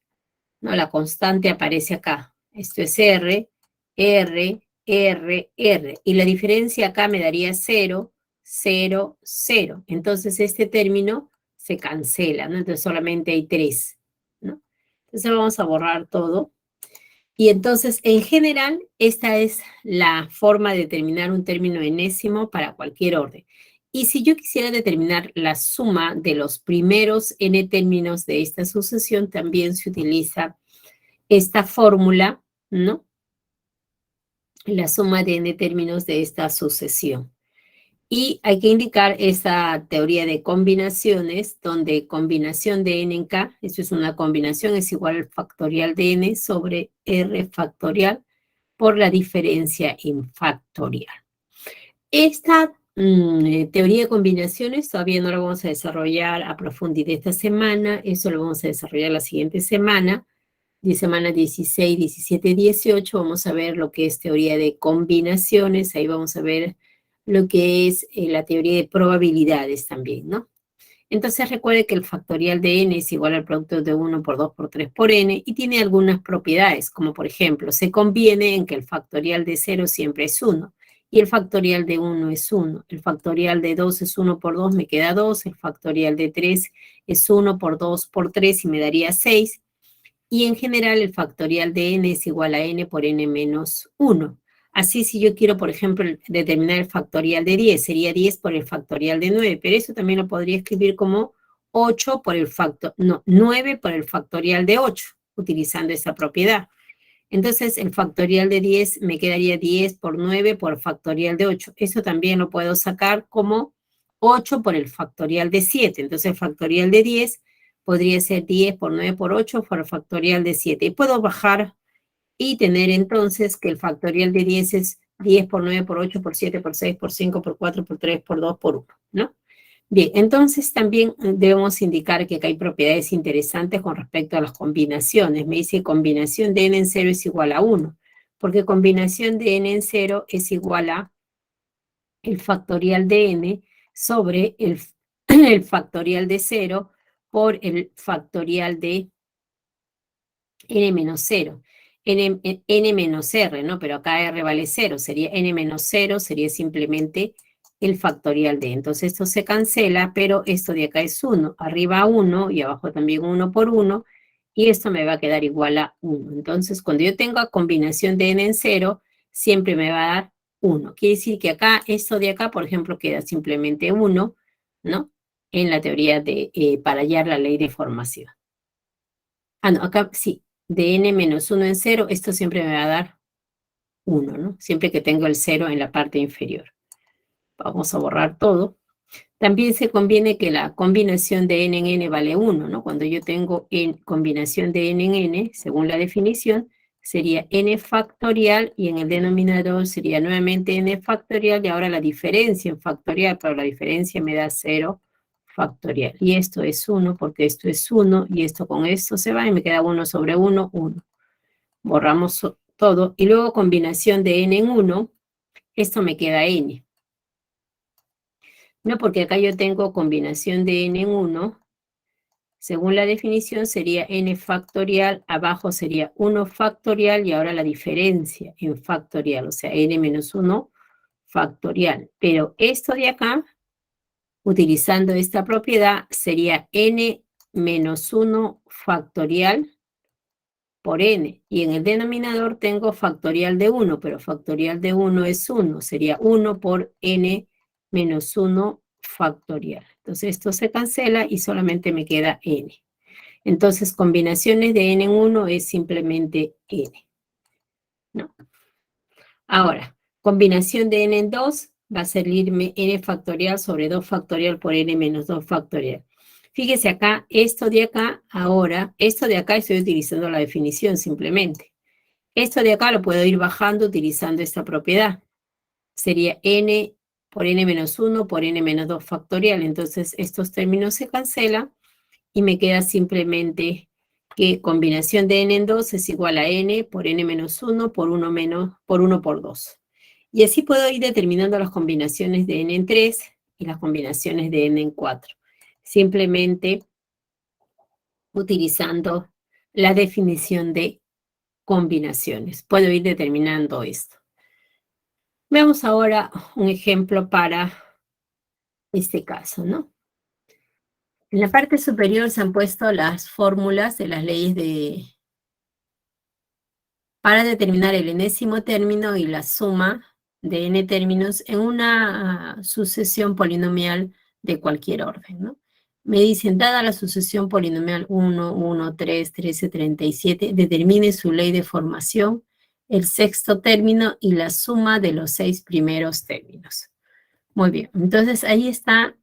¿no? La constante aparece acá. Esto es R, R, R, R. Y la diferencia acá me daría 0, 0, 0. Entonces este término se cancela, ¿no? Entonces solamente hay 3, ¿no? Entonces vamos a borrar todo. Y entonces, en general, esta es la forma de determinar un término enésimo para cualquier orden. Y si yo quisiera determinar la suma de los primeros n términos de esta sucesión, también se utiliza esta fórmula, ¿no? La suma de n términos de esta sucesión. Y hay que indicar esta teoría de combinaciones, donde combinación de n en k, eso es una combinación, es igual al factorial de n sobre r factorial por la diferencia en factorial. Esta teoría de combinaciones todavía no la vamos a desarrollar a profundidad esta semana, eso lo vamos a desarrollar la siguiente semana, de semana 16, 17, 18, vamos a ver lo que es teoría de combinaciones, ahí vamos a ver lo que es la teoría de probabilidades también, ¿no? Entonces recuerde que el factorial de n es igual al producto de 1 por 2 por 3 por n y tiene algunas propiedades, como por ejemplo, se conviene en que el factorial de 0 siempre es 1 y el factorial de 1 es 1. El factorial de 2 es 1 por 2, me queda 2. El factorial de 3 es 1 por 2 por 3 y me daría 6. Y en general el factorial de n es igual a n por n menos 1. Así si yo quiero, por ejemplo, determinar el factorial de 10, sería 10 por el factorial de 9, pero eso también lo podría escribir como 8 por el 9 por el factorial de 8, utilizando esa propiedad. Entonces, el factorial de 10 me quedaría 10 por 9 por factorial de 8. Eso también lo puedo sacar como 8 por el factorial de 7. Entonces, el factorial de 10 podría ser 10 por 9 por 8 por el factorial de 7. Y puedo bajar y tener entonces que el factorial de 10 es 10 por 9 por 8 por 7 por 6 por 5 por 4 por 3 por 2 por 1, ¿no? Bien, entonces también debemos indicar que acá hay propiedades interesantes con respecto a las combinaciones. Me dice combinación de n en 0 es igual a 1, porque combinación de n en 0 es igual a el factorial de n sobre el factorial de 0 por el factorial de n menos 0. N menos r, ¿no? Pero acá r vale 0, sería n menos 0, sería simplemente el factorial de. Entonces esto se cancela, pero esto de acá es 1. Arriba 1 y abajo también 1 por 1, y esto me va a quedar igual a 1. Entonces cuando yo tenga combinación de n en 0, siempre me va a dar 1. Quiere decir que acá, esto de acá, por ejemplo, queda simplemente 1, ¿no? En la teoría de, para hallar la ley de formación. Ah, no, acá sí, de n menos 1 en 0, esto siempre me va a dar 1, ¿no? Siempre que tengo el 0 en la parte inferior. Vamos a borrar todo. También se conviene que la combinación de n en n vale 1, ¿no? Cuando yo tengo combinación de n en n, según la definición, sería n factorial y en el denominador sería nuevamente n factorial y ahora la diferencia en factorial, pero la diferencia me da 0 factorial. Y esto es 1 porque esto es 1 y esto con esto se va y me queda 1 sobre 1, 1. Borramos todo y luego combinación de n en 1 esto me queda n. No, porque acá yo tengo combinación de n en 1. Según la definición sería n factorial, abajo sería 1 factorial y ahora la diferencia en factorial, o sea, n menos 1 factorial. Pero esto de acá, utilizando esta propiedad, sería n menos 1 factorial por n. Y en el denominador tengo factorial de 1, pero factorial de 1 es 1. Sería 1 por n menos 1 factorial. Entonces esto se cancela y solamente me queda n. Entonces combinaciones de n en 1 es simplemente n, ¿no? Ahora, combinación de n en 2 va a salirme n factorial sobre 2 factorial por n menos 2 factorial. Fíjese acá, esto de acá, ahora, esto de acá estoy utilizando la definición simplemente. Esto de acá lo puedo ir bajando utilizando esta propiedad. Sería n por n menos 1 por n menos 2 factorial. Entonces estos términos se cancelan y me queda simplemente que combinación de n en 2 es igual a n por n menos 1 por 1 por 2. Y así puedo ir determinando las combinaciones de n en 3 y las combinaciones de n en 4. Simplemente utilizando la definición de combinaciones. Puedo ir determinando esto. Veamos ahora un ejemplo para este caso, ¿no? En la parte superior se han puesto las fórmulas de las leyes para determinar el enésimo término y la suma de n términos en una sucesión polinomial de cualquier orden, ¿no? Me dicen, dada la sucesión polinomial 1, 1, 3, 13, 37, determine su ley de formación, el sexto término y la suma de los 6 primeros términos. Muy bien, entonces ahí está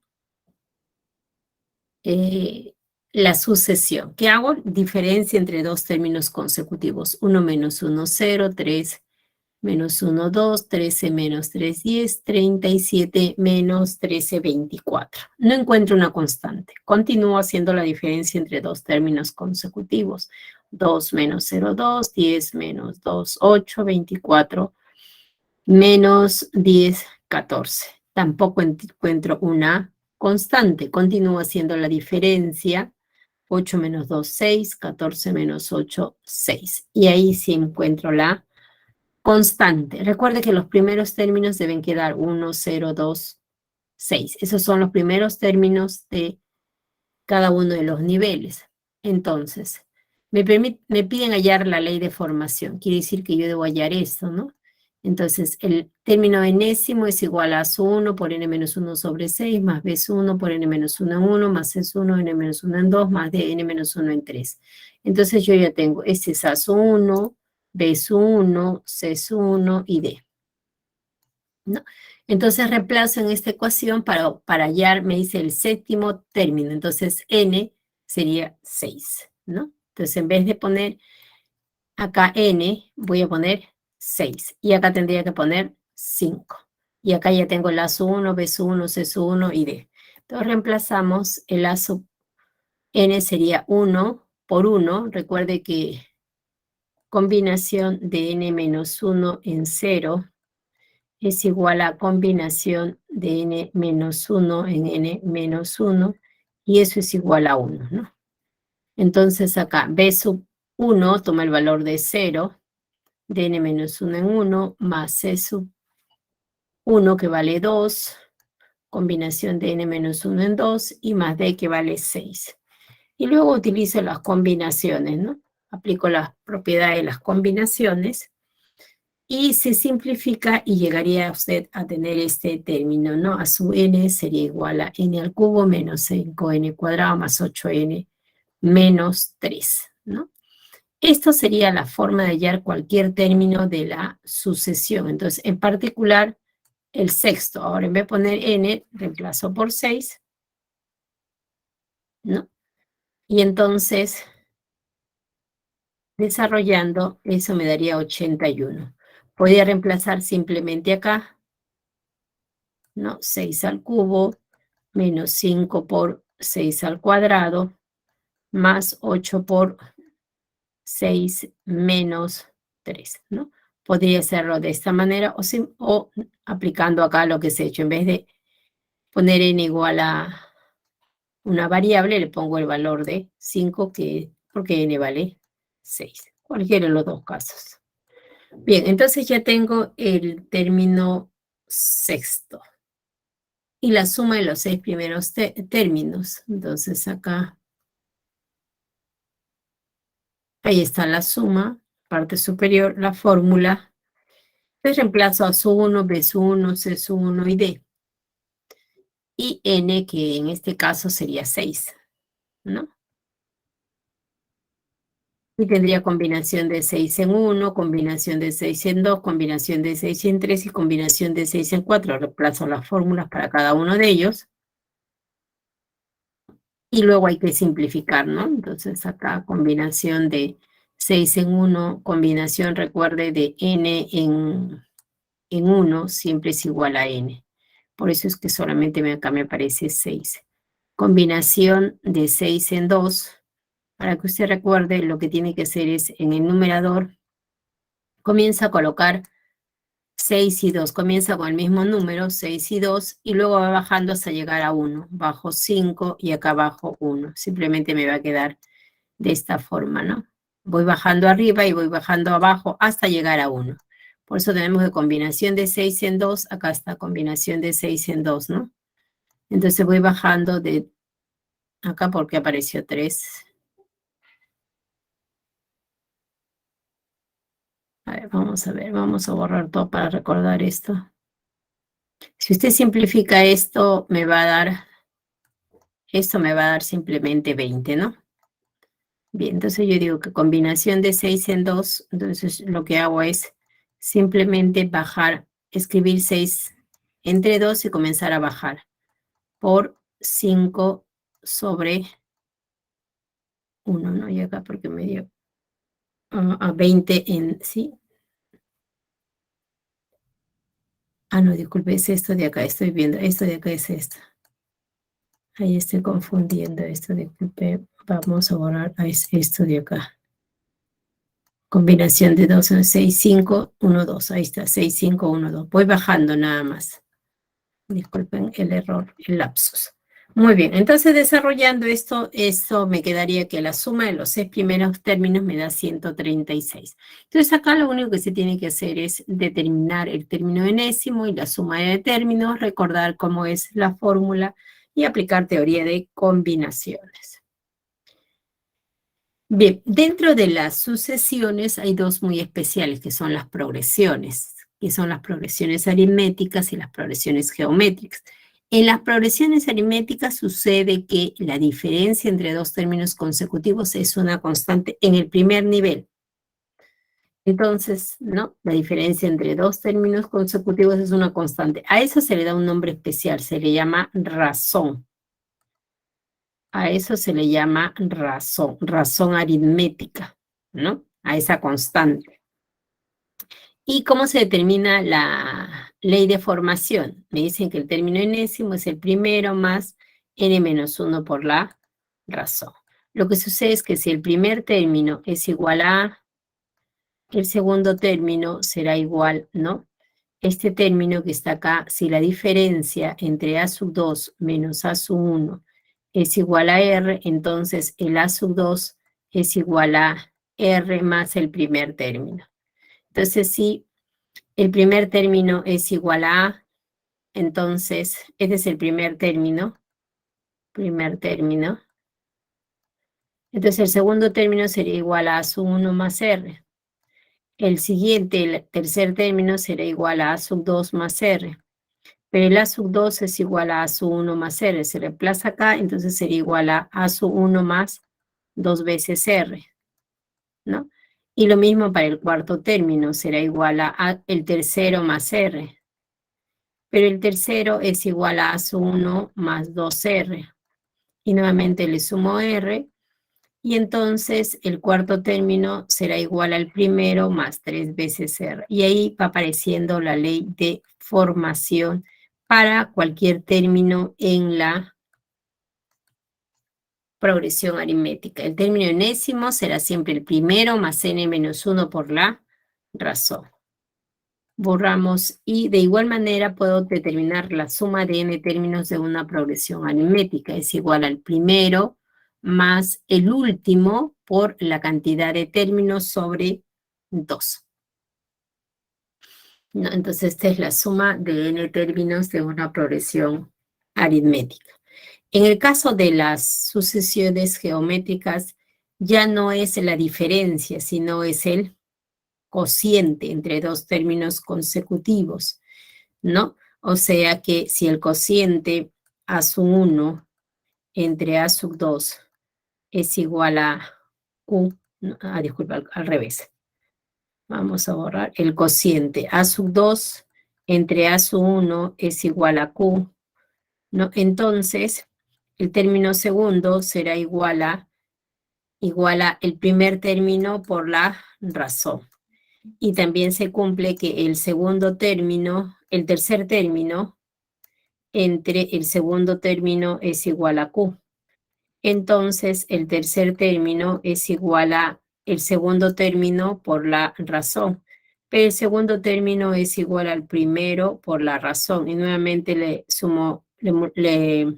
la sucesión. ¿Qué hago? Diferencia entre dos términos consecutivos. 1 menos 1, 0, 3 menos 1, 2, 13 menos 3, 10, 37 menos 13, 24. No encuentro una constante. Continúo haciendo la diferencia entre dos términos consecutivos. 2 menos 0, 2, 10 menos 2, 8, 24 menos 10, 14. Tampoco encuentro una constante. Continúo haciendo la diferencia. 8 menos 2, 6. 14 menos 8, 6. Y ahí sí encuentro la constante. Recuerde que los primeros términos deben quedar 1, 0, 2, 6. Esos son los primeros términos de cada uno de los niveles. Entonces, me piden hallar la ley de formación. Quiere decir que yo debo hallar esto, ¿no? Entonces, el término enésimo es igual a S1 por n menos 1 sobre 6, más B1 por n menos 1 en 1, más S1 n menos 1 en 2, más d n menos 1 en 3. Entonces, yo ya tengo, este es AS1, B1, C1 y D, ¿no? Entonces, reemplazo en esta ecuación para hallar, me dice el séptimo término. Entonces, n sería 6, ¿no? Entonces, en vez de poner acá n, voy a poner 6. Y acá tendría que poner 5. Y acá ya tengo el AS1, B1, C1 y D. Entonces, reemplazamos el AS n sería 1 por 1. Recuerde que combinación de n menos 1 en 0 es igual a combinación de n menos 1 en n menos 1, y eso es igual a 1, ¿no? Entonces acá b sub 1 toma el valor de 0, de n menos 1 en 1, más c sub 1 que vale 2, combinación de n menos 1 en 2, y más d que vale 6. Y luego utilizo las combinaciones, ¿no? Aplico las propiedades de las combinaciones, y se simplifica y llegaría usted a tener este término, ¿no? A su n sería igual a n al cubo menos 5n cuadrado más 8n menos 3, ¿no? Esto sería la forma de hallar cualquier término de la sucesión. Entonces, en particular, el sexto. Ahora, en vez de poner n, reemplazo por 6, ¿no? Y entonces, desarrollando, eso me daría 81. Podría reemplazar simplemente acá, ¿no? 6 al cubo, menos 5 por 6 al cuadrado, más 8 por 6 menos 3, ¿no? Podría hacerlo de esta manera o aplicando acá lo que se ha hecho. En vez de poner n igual a una variable, le pongo el valor de 5, porque n vale 6. Cualquiera de los dos casos. Bien, entonces ya tengo el término sexto. Y la suma de los 6 primeros términos. Entonces acá, ahí está la suma, parte superior, la fórmula. Entonces reemplazo a su1, b1, c1 y d. Y n, que en este caso sería 6, ¿no? Y tendría combinación de 6 en 1, combinación de 6 en 2, combinación de 6 en 3 y combinación de 6 en 4. Reemplazo las fórmulas para cada uno de ellos. Y luego hay que simplificar, ¿no? Entonces acá combinación de 6 en 1, combinación, recuerde, de n en 1, siempre es igual a n. Por eso es que solamente acá me aparece 6. Combinación de 6 en 2, para que usted recuerde, lo que tiene que hacer es, en el numerador, comienza a colocar 6 y 2, comienza con el mismo número, 6 y 2, y luego va bajando hasta llegar a 1. Bajo 5 y acá abajo 1. Simplemente me va a quedar de esta forma, ¿no? Voy bajando arriba y voy bajando abajo hasta llegar a 1. Por eso tenemos que combinación de 6 en 2, acá está combinación de 6 en 2, ¿no? Entonces voy bajando de acá porque apareció 3. A ver, vamos a borrar todo para recordar esto. Si usted simplifica esto, me va a dar simplemente 20, ¿no? Bien, entonces yo digo que combinación de 6 en 2, entonces lo que hago es simplemente bajar, escribir 6 entre 2 y comenzar a bajar por 5 sobre 1, ¿no? Y acá porque me dio a 20 en, ¿sí? Ah, no, disculpe, es esto de acá, estoy viendo, esto de acá es esto. Ahí estoy confundiendo esto, disculpe, vamos a borrar esto de acá. Combinación de 2 en 6, 5, 1, 2. Ahí está, 6, 5, 1, 2. Voy bajando nada más. Disculpen el error, el lapsus. Muy bien, entonces desarrollando esto me quedaría que la suma de los 6 primeros términos me da 136. Entonces acá lo único que se tiene que hacer es determinar el término enésimo y la suma de términos, recordar cómo es la fórmula y aplicar teoría de combinaciones. Bien, dentro de las sucesiones hay dos muy especiales, que son las progresiones, que son las progresiones aritméticas y las progresiones geométricas. En las progresiones aritméticas sucede que la diferencia entre dos términos consecutivos es una constante en el primer nivel. Entonces, ¿no? La diferencia entre dos términos consecutivos es una constante. A eso se le da un nombre especial, se le llama razón. A eso se le llama razón aritmética, ¿no? A esa constante. ¿Y cómo se determina la ley de formación? Me dicen que el término enésimo es el primero más n-1 por la razón. Lo que sucede es que si el primer término es igual a A, el segundo término será igual, ¿no? Este término que está acá, si la diferencia entre A sub 2 menos A sub 1 es igual a R, entonces el A sub 2 es igual a R más el primer término. Entonces, si el primer término es igual a A, entonces este es el primer término. Entonces el segundo término sería igual a A sub 1 más R. El siguiente, el tercer término, será igual a A sub 2 más R. Pero el A sub 2 es igual a A sub 1 más R. Se reemplaza acá, entonces sería igual a A sub 1 más 2 veces R, ¿no? Y lo mismo para el cuarto término, será igual a el tercero más R. Pero el tercero es igual a A sub 1 más 2R. Y nuevamente le sumo R, y entonces el cuarto término será igual al primero más 3 veces R. Y ahí va apareciendo la ley de formación para cualquier término en la progresión aritmética. El término enésimo será siempre el primero más n-1 por la razón. Borramos y de igual manera puedo determinar la suma de n términos de una progresión aritmética. Es igual al primero más el último por la cantidad de términos sobre 2. ¿No? Entonces esta es la suma de n términos de una progresión aritmética. En el caso de las sucesiones geométricas ya no es la diferencia, sino es el cociente entre dos términos consecutivos, ¿no? O sea que si el cociente A sub 1 entre A sub 2 es igual a Q, no, disculpa, al revés. Vamos a borrar el cociente A sub 2 entre A sub 1 es igual a Q, ¿no? Entonces, el término segundo será igual a el primer término por la razón. Y también se cumple que el segundo término, el tercer término, entre el segundo término es igual a Q. Entonces, el tercer término es igual a el segundo término por la razón. Pero el segundo término es igual al primero por la razón. Y nuevamente le sumo, le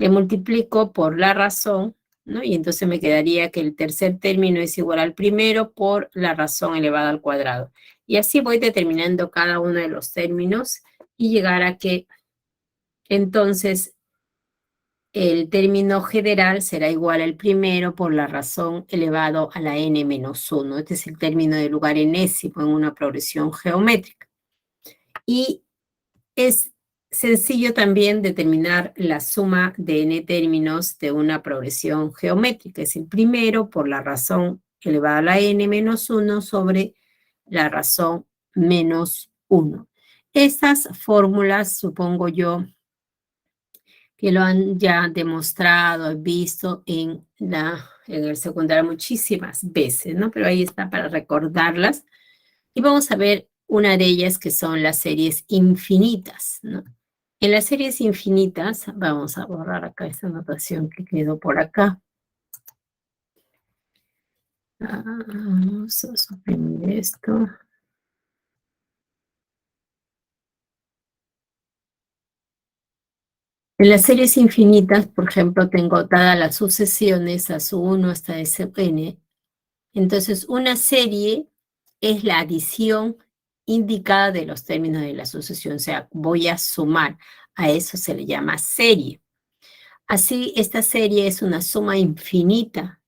multiplico por la razón, ¿no? Y entonces me quedaría que el tercer término es igual al primero por la razón elevada al cuadrado. Y así voy determinando cada uno de los términos y llegar a que entonces el término general será igual al primero por la razón elevado a la n menos 1. Este es el término de lugar enésimo en una progresión geométrica. Y es sencillo también determinar la suma de n términos de una progresión geométrica. Es el primero por la razón elevada a la n menos 1 sobre la razón menos 1. Estas fórmulas, supongo yo, que lo han ya demostrado, visto en el secundario muchísimas veces, ¿no? Pero ahí está para recordarlas. Y vamos a ver una de ellas que son las series infinitas, ¿no? En las series infinitas, vamos a borrar acá esta anotación que quedó por acá. Vamos a suprimir esto. En las series infinitas, por ejemplo, tengo dadas las sucesiones a su 1 hasta Sn. Entonces, una serie es la adición indicada de los términos de la sucesión. O sea, voy a sumar. A eso se le llama serie. Así, esta serie es una suma infinita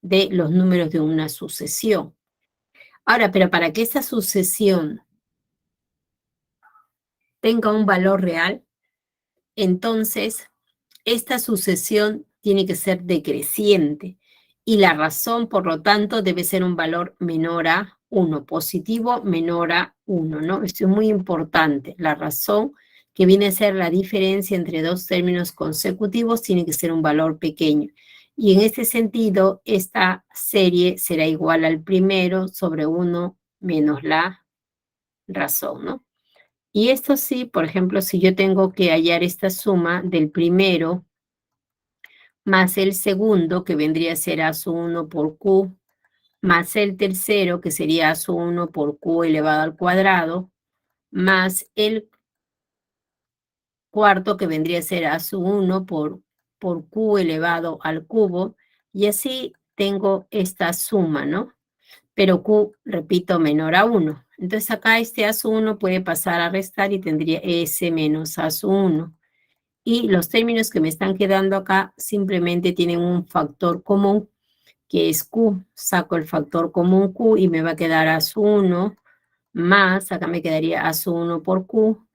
de los números de una sucesión. Ahora, pero para que esta sucesión tenga un valor real, entonces esta sucesión tiene que ser decreciente y la razón, por lo tanto, debe ser un valor menor a 1, positivo menor a 1, ¿no? Esto es muy importante. La razón, que viene a ser la diferencia entre dos términos consecutivos, tiene que ser un valor pequeño. Y en este sentido, esta serie será igual al primero sobre 1 menos la razón, ¿no? Y esto sí, por ejemplo, si yo tengo que hallar esta suma del primero más el segundo, que vendría a ser A sub 1 por Q, más el tercero, que sería A sub 1 por Q elevado al cuadrado, más el cuarto, que vendría a ser A sub 1 por Q elevado al cubo, y así tengo esta suma, ¿no? Pero Q, repito, menor a 1. Entonces acá este A sub 1 puede pasar a restar y tendría S menos A sub 1. Y los términos que me están quedando acá simplemente tienen un factor común, que es Q. Saco el factor común Q y me va a quedar A sub 1 más, acá me quedaría A sub 1 por Q.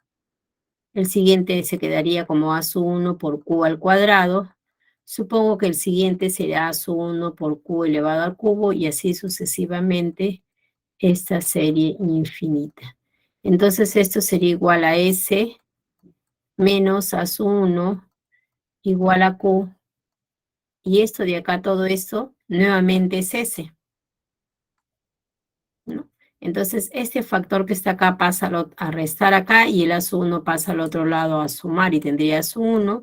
El siguiente se quedaría como A sub 1 por Q al cuadrado. Supongo que el siguiente será A sub 1 por Q elevado al cubo y así sucesivamente esta serie infinita. Entonces esto sería igual a S menos A sub 1 igual a Q. Y esto de acá, todo esto, nuevamente es S, ¿no? Entonces este factor que está acá pasa a restar acá y el A sub 1 pasa al otro lado a sumar y tendría A sub 1.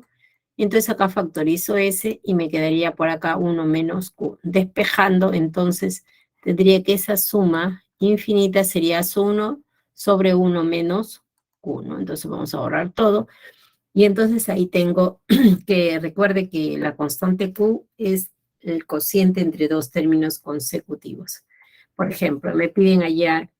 Entonces acá factorizo S y me quedaría por acá 1 menos Q. Despejando, entonces tendría que esa suma infinita sería A sub 1 sobre 1 menos Q, ¿no? Entonces vamos a borrar todo. Y entonces ahí tengo que recuerde que la constante Q es el cociente entre dos términos consecutivos. Por ejemplo, me piden hallar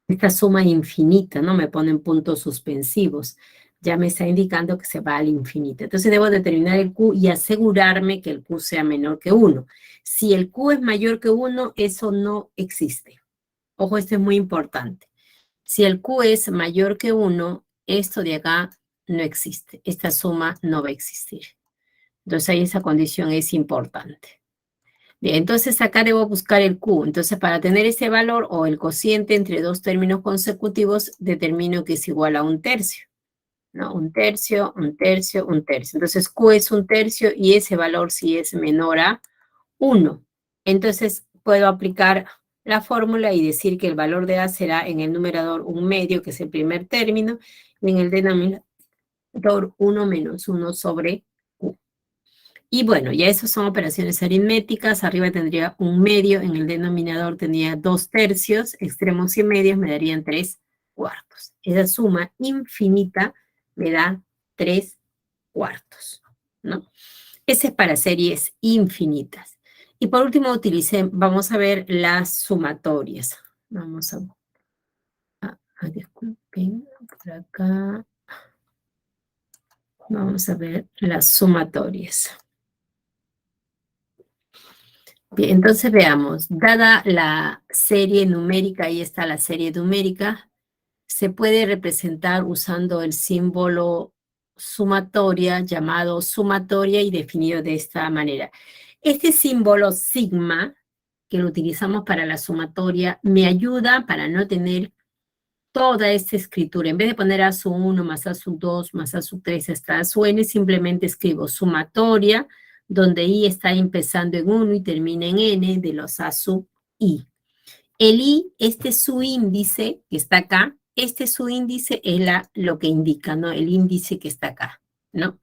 esta suma infinita, ¿no? Me ponen puntos suspensivos. Ya me está indicando que se va al infinito. Entonces debo determinar el Q y asegurarme que el Q sea menor que 1. Si el Q es mayor que 1, eso no existe. Ojo, esto es muy importante. Si el Q es mayor que 1, esto de acá no existe. Esta suma no va a existir. Entonces ahí esa condición es importante. Bien, entonces acá debo buscar el Q. Entonces para tener ese valor o el cociente entre dos términos consecutivos, determino que es igual a 1/3. ¿No? 1/3, 1/3, 1/3. Entonces Q es 1/3 y ese valor sí es menor a 1. Entonces puedo aplicar la fórmula y decir que el valor de A será en el numerador 1/2, que es el primer término, y en el denominador 1 menos 1 sobre Q. Y bueno, ya esas son operaciones aritméticas. Arriba tendría 1/2, en el denominador tendría 2/3, extremos y medios me darían 3/4. Esa suma infinita me da 3/4, ¿no? Ese es para series infinitas. Y por último, vamos a ver las sumatorias. Vamos disculpen, por acá. Vamos a ver las sumatorias. Bien, entonces veamos. Dada la serie numérica, ahí está la serie numérica, se puede representar usando el símbolo sumatoria, llamado sumatoria y definido de esta manera. Este símbolo sigma, que lo utilizamos para la sumatoria, me ayuda para no tener toda esta escritura. En vez de poner A sub 1 más A sub 2 más A sub 3 hasta A sub n, simplemente escribo sumatoria, donde I está empezando en 1 y termina en n de los A sub I. El I, este subíndice que está acá, este subíndice es lo que indica, ¿no? El índice que está acá, ¿no?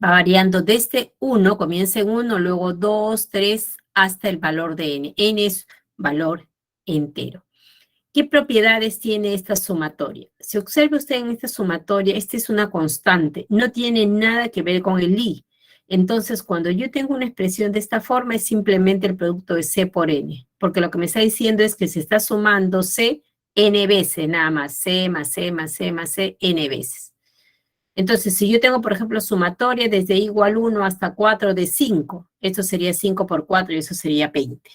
Va variando desde 1, comienza en 1, luego 2, 3, hasta el valor de n. N es valor entero. ¿Qué propiedades tiene esta sumatoria? Si observa usted en esta sumatoria, esta es una constante, no tiene nada que ver con el I. Entonces, cuando yo tengo una expresión de esta forma, es simplemente el producto de C por N, porque lo que me está diciendo es que se está sumando C N veces, nada más, C más C más C más C, N veces. Entonces, si yo tengo, por ejemplo, sumatoria desde igual 1 hasta 4 de 5, esto sería 5 por 4 y eso sería 20,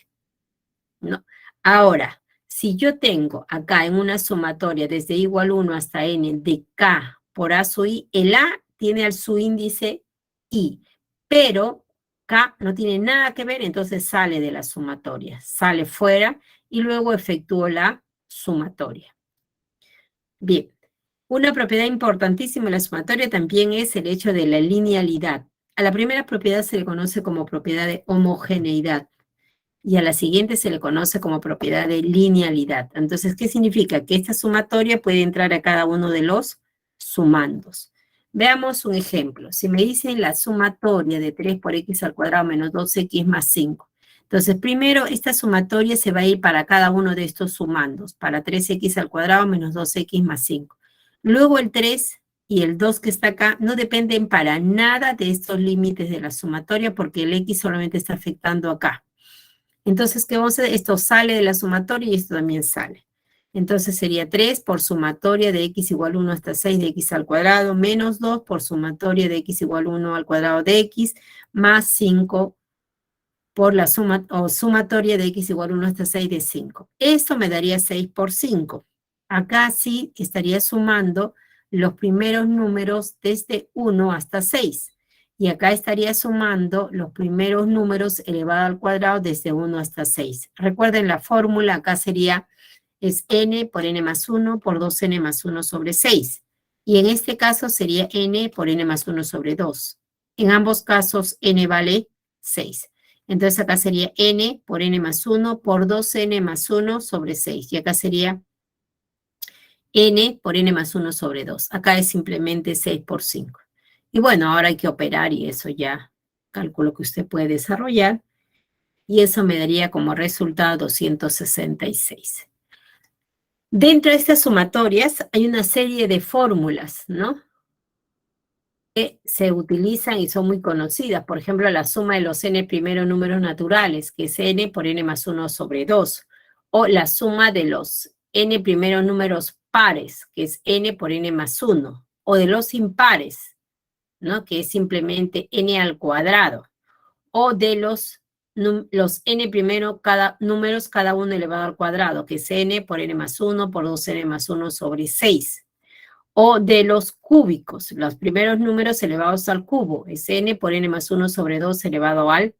¿no? Ahora, si yo tengo acá en una sumatoria desde igual 1 hasta n de k por a sub i, el a tiene al subíndice i, pero k no tiene nada que ver, entonces sale de la sumatoria, sale fuera y luego efectúo la sumatoria. Bien, una propiedad importantísima en la sumatoria también es el hecho de la linealidad. A la primera propiedad se le conoce como propiedad de homogeneidad. Y a la siguiente se le conoce como propiedad de linealidad. Entonces, ¿qué significa? Que esta sumatoria puede entrar a cada uno de los sumandos. Veamos un ejemplo. Si me dicen la sumatoria de 3 por x al cuadrado menos 2x más 5. Entonces, primero, esta sumatoria se va a ir para cada uno de estos sumandos, para 3x al cuadrado menos 2x más 5. Luego el 3 y el 2 que está acá no dependen para nada de estos límites de la sumatoria porque el x solamente está afectando acá. Entonces, ¿qué vamos a hacer? Esto sale de la sumatoria y esto también sale. Entonces sería 3 por sumatoria de x igual 1 hasta 6 de x al cuadrado, menos 2 por sumatoria de x igual 1 al cuadrado de x, más 5 por la sumatoria de x igual 1 hasta 6 de 5. Esto me daría 6 por 5. Acá sí estaría sumando los primeros números desde 1 hasta 6. Y acá estaría sumando los primeros números elevado al cuadrado desde 1 hasta 6. Recuerden la fórmula, acá es n por n más 1 por 2n más 1 sobre 6. Y en este caso sería n por n más 1 sobre 2. En ambos casos n vale 6. Entonces acá sería n por n más 1 por 2n más 1 sobre 6. Y acá sería n por n más 1 sobre 2. Acá es simplemente 6 por 5. Y bueno, ahora hay que operar y eso ya calculo que usted puede desarrollar. Y eso me daría como resultado 266. Dentro de estas sumatorias hay una serie de fórmulas, ¿no? Que se utilizan y son muy conocidas. Por ejemplo, la suma de los n primeros números naturales, que es n por n más 1 sobre 2. O la suma de los n primeros números pares, que es n por n más 1. O de los impares, ¿no? Que es simplemente n al cuadrado. O de los n primero números, cada uno elevado al cuadrado, que es n por n más 1 por 2n más 1 sobre 6. O de los cúbicos, los primeros números elevados al cubo, es n por n más 1 sobre 2 elevado al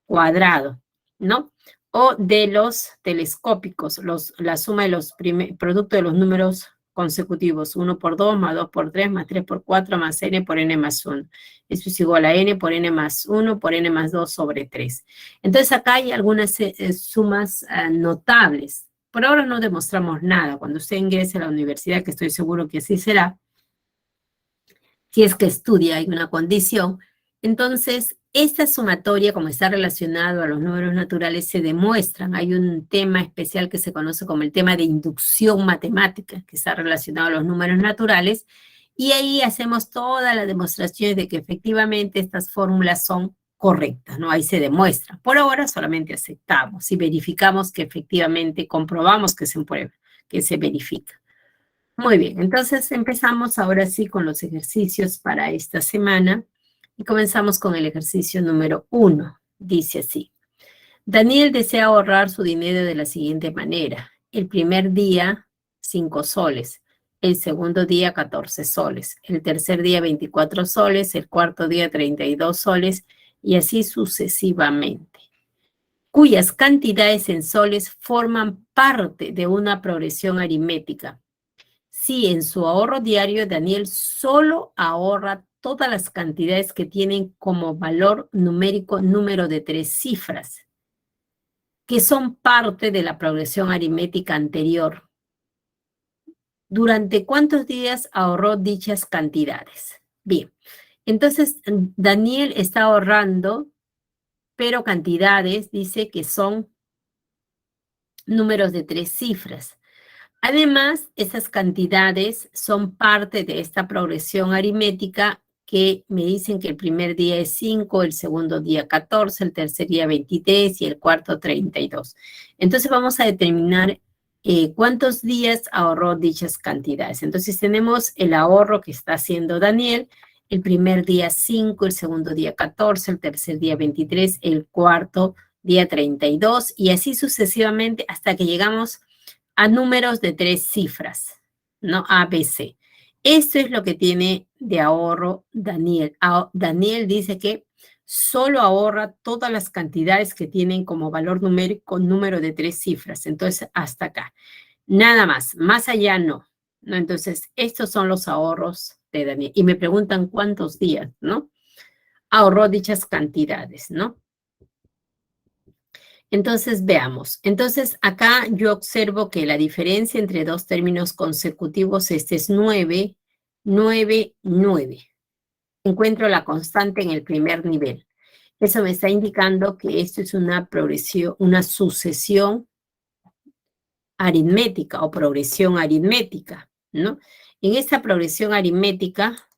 cuadrado, ¿no? O de los telescópicos, la suma de los productos de los números consecutivos, 1 por 2 más 2 por 3 más 3 por 4 más n por n más 1. Eso es igual a n por n más 1 por n más 2 sobre 3. Entonces acá hay algunas sumas notables. Por ahora no demostramos nada. Cuando usted ingrese a la universidad, que estoy seguro que así será, si es que estudia en una condición, entonces esta sumatoria, como está relacionado a los números naturales, se demuestran. Hay un tema especial que se conoce como el tema de inducción matemática, que está relacionado a los números naturales, y ahí hacemos todas las demostraciones de que efectivamente estas fórmulas son correctas, ¿no? Ahí se demuestra. Por ahora solamente aceptamos y verificamos que efectivamente comprobamos que se prueba, que se verifica. Muy bien, entonces empezamos ahora sí con los ejercicios para esta semana y comenzamos con el ejercicio número 1. Dice así: Daniel desea ahorrar su dinero de la siguiente manera. El primer día, 5 soles. El segundo día, 14 soles. El tercer día, 24 soles. El cuarto día, 32 soles. Y así sucesivamente, cuyas cantidades en soles forman parte de una progresión aritmética. Si en su ahorro diario Daniel solo ahorra todas las cantidades que tienen como valor numérico número de 3 cifras, que son parte de la progresión aritmética anterior, ¿durante cuántos días ahorró dichas cantidades? Bien, entonces Daniel está ahorrando, pero cantidades dice que son números de 3 cifras. Además, esas cantidades son parte de esta progresión aritmética que me dicen que el primer día es 5, el segundo día 14, el tercer día 23 y el cuarto 32. Entonces vamos a determinar cuántos días ahorró dichas cantidades. Entonces tenemos el ahorro que está haciendo Daniel, el primer día 5, el segundo día 14, el tercer día 23, el cuarto día 32 y así sucesivamente hasta que llegamos a números de 3 cifras, ¿no? A, B, C. Esto es lo que tiene de ahorro Daniel. Daniel dice que solo ahorra todas las cantidades que tienen como valor numérico número de 3 cifras. Entonces, hasta acá. Nada más allá no. ¿No? Entonces, estos son los ahorros de Daniel. Y me preguntan cuántos días, ¿no? Ahorró dichas cantidades, ¿no? Entonces, veamos. Entonces, acá yo observo que la diferencia entre dos términos consecutivos, este es 9, 9, 9. Encuentro la constante en el primer nivel. Eso me está indicando que esto es una progresión, una sucesión aritmética o progresión aritmética, ¿no? En esta progresión aritmética,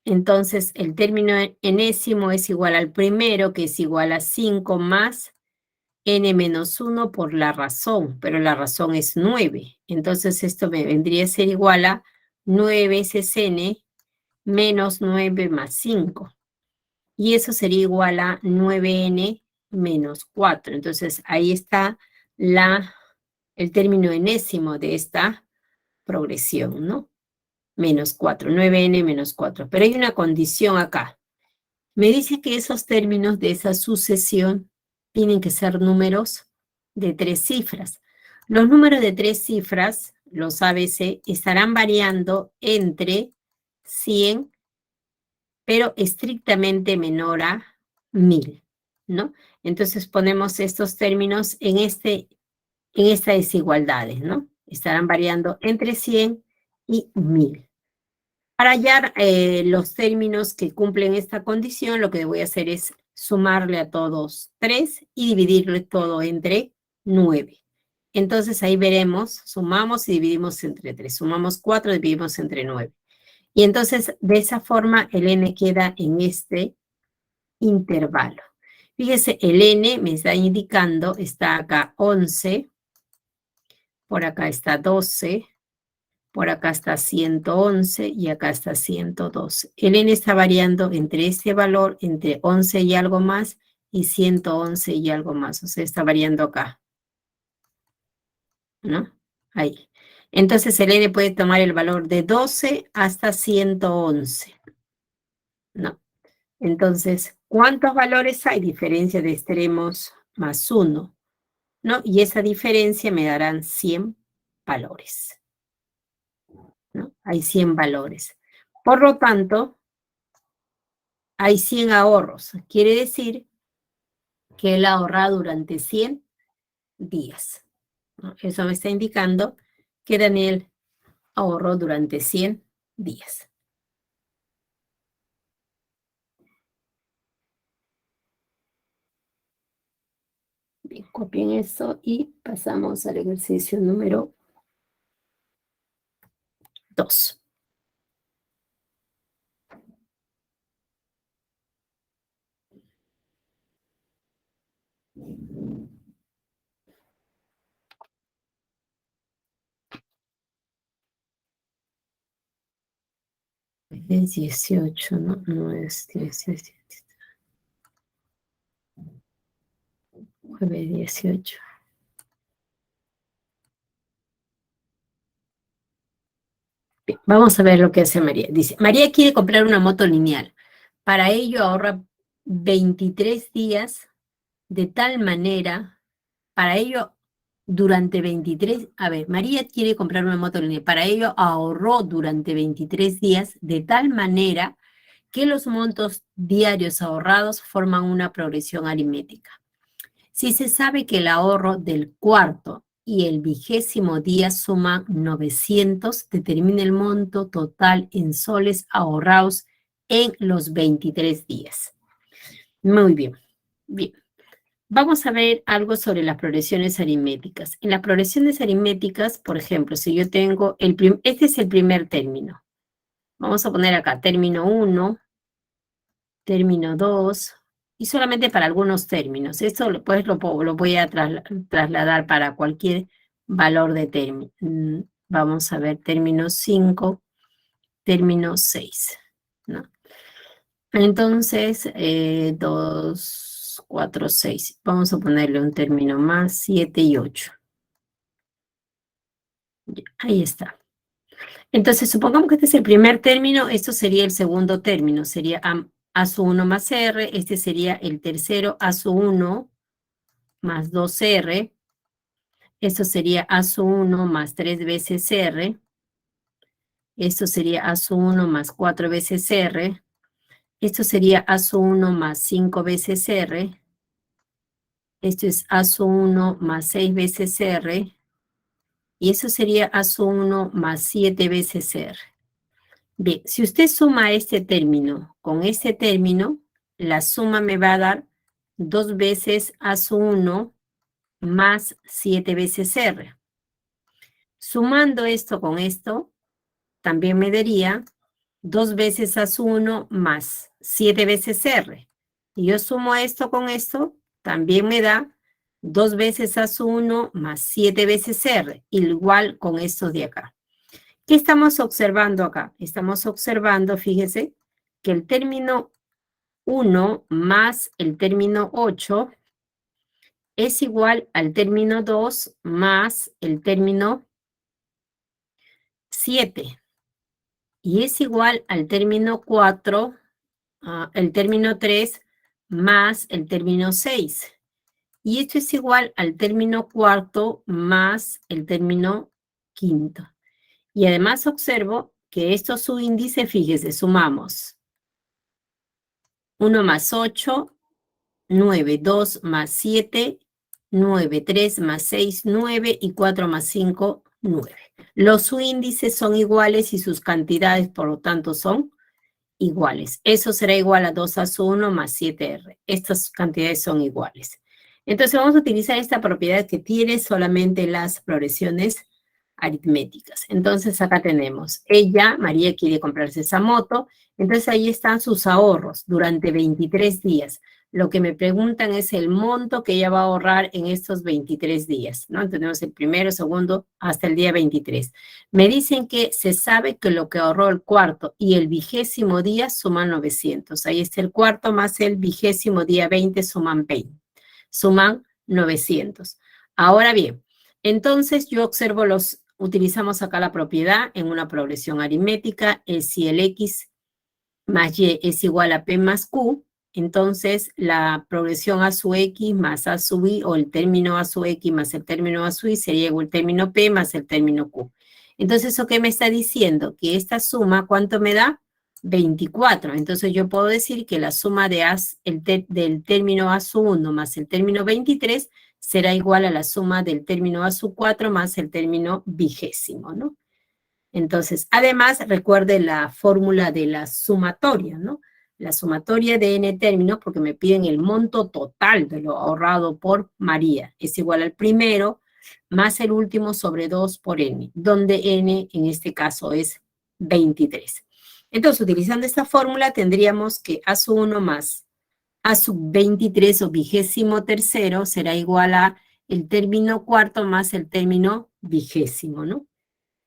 entonces el término enésimo es igual al primero, que es igual a 5 más n menos 1 por la razón, pero la razón es 9. Entonces esto me vendría a ser igual a 9 veces n menos 9 más 5. Y eso sería igual a 9n menos 4. Entonces ahí está el término enésimo de esta progresión, ¿no? Menos 4, 9n menos 4. Pero hay una condición acá. Me dice que esos términos de esa sucesión tienen que ser números de 3 cifras. Los números de 3 cifras, los ABC, estarán variando entre 100, pero estrictamente menor a 1000, ¿no? Entonces ponemos estos términos en estas desigualdades, ¿no? Estarán variando entre 100 y 1000. Para hallar los términos que cumplen esta condición, lo que voy a hacer es sumarle a todos 3 y dividirle todo entre 9. Entonces ahí veremos, sumamos y dividimos entre 3. Sumamos 4 y dividimos entre 9. Y entonces de esa forma el n queda en este intervalo. Fíjese, el n me está indicando, está acá 11, por acá está 12, por acá está 111 y acá está 112. El n está variando entre este valor, entre 11 y algo más, y 111 y algo más. O sea, está variando acá, ¿no? Ahí. Entonces el n puede tomar el valor de 12 hasta 111, ¿no? Entonces, ¿cuántos valores hay? Diferencia de extremos más 1, ¿no? Y esa diferencia me darán 100 valores, ¿no? Hay 100 valores. Por lo tanto, hay 100 ahorros. Quiere decir que él ahorra durante 100 días, ¿no? Eso me está indicando que Daniel ahorró durante 100 días. Bien, copien eso y pasamos al ejercicio número 2. Es 18, ¿no? No es 17. Jueves 18. Bien, vamos a ver lo que hace María. Dice, María quiere comprar una moto lineal. Para ello ahorra 23 días de tal manera, para ello durante 23, a ver, María quiere comprar una moto lineal. Para ello ahorró durante 23 días de tal manera que los montos diarios ahorrados forman una progresión aritmética. Si se sabe que el ahorro del cuarto y el 20º día suman 900, determina el monto total en soles ahorrados en los 23 días. Muy bien. Bien. Vamos a ver algo sobre las progresiones aritméticas. En las progresiones aritméticas, por ejemplo, si yo tengo, este es el primer término. Vamos a poner acá término 1, término 2, y solamente para algunos términos. Esto pues lo voy a trasladar para cualquier valor de término. Vamos a ver término 5, término 6, ¿no? Entonces, 2, 4, 6. Vamos a ponerle un término más, 7 y 8. Ahí está. Entonces, supongamos que este es el primer término, esto sería el segundo término, sería A sub 1 más R, este sería el tercero, A sub 1 más 2R, esto sería A sub 1 más 3 veces R, esto sería A sub 1 más 4 veces R, esto sería A sub 1 más 5 veces R, esto es A sub 1 más 6 veces R, y eso sería A sub 1 más 7 veces R. Bien, si usted suma este término con este término, la suma me va a dar 2 veces A sub 1 más 7 veces R. Sumando esto con esto, también me daría 2 veces A sub 1 más 7 veces R. Y yo sumo esto con esto, también me da 2 veces A sub 1 más 7 veces R, igual con estos de acá. ¿Qué estamos observando acá? Estamos observando, fíjese, que el término 1 más el término 8 es igual al término 2 más el término 7. Y es igual al término 4, el término 3 más el término 6. Y esto es igual al término cuarto más el término quinto. Y además observo que estos subíndices, fíjese, sumamos 1 más 8, 9, 2 más 7, 9, 3 más 6, 9 y 4 más 5, 9. Los subíndices son iguales y sus cantidades, por lo tanto, son iguales. Eso será igual a 2 a su 1 más 7R. Estas cantidades son iguales. Entonces vamos a utilizar esta propiedad que tiene solamente las progresiones aritméticas. Entonces acá tenemos, María quiere comprarse esa moto, entonces ahí están sus ahorros durante 23 días. Lo que me preguntan es el monto que ella va a ahorrar en estos 23 días, ¿no? Tenemos el primero, segundo, hasta el día 23. Me dicen que se sabe que lo que ahorró el cuarto y el 20º día suman 900. Ahí está el cuarto más el 20º día 20 suman 20. Suman 900. Ahora bien, entonces yo observo utilizamos acá la propiedad en una progresión aritmética, si el X más Y es igual a P más Q, entonces la progresión A sub X más A sub Y, o el término A sub X más el término A sub Y sería igual al término P más el término Q. Entonces, ¿eso qué me está diciendo? Que esta suma, ¿cuánto me da? 24. Entonces, yo puedo decir que la suma del término A sub 1 más el término 23 será igual a la suma del término A sub 4 más el término 20º, ¿no? Entonces, además, recuerde la fórmula de la sumatoria, ¿no? La sumatoria de n términos, porque me piden el monto total de lo ahorrado por María, es igual al primero más el último sobre 2 por n, donde n en este caso es 23. Entonces, utilizando esta fórmula, tendríamos que A sub 1 más A sub 23 o 23º será igual a el término cuarto más el término 20º, ¿no?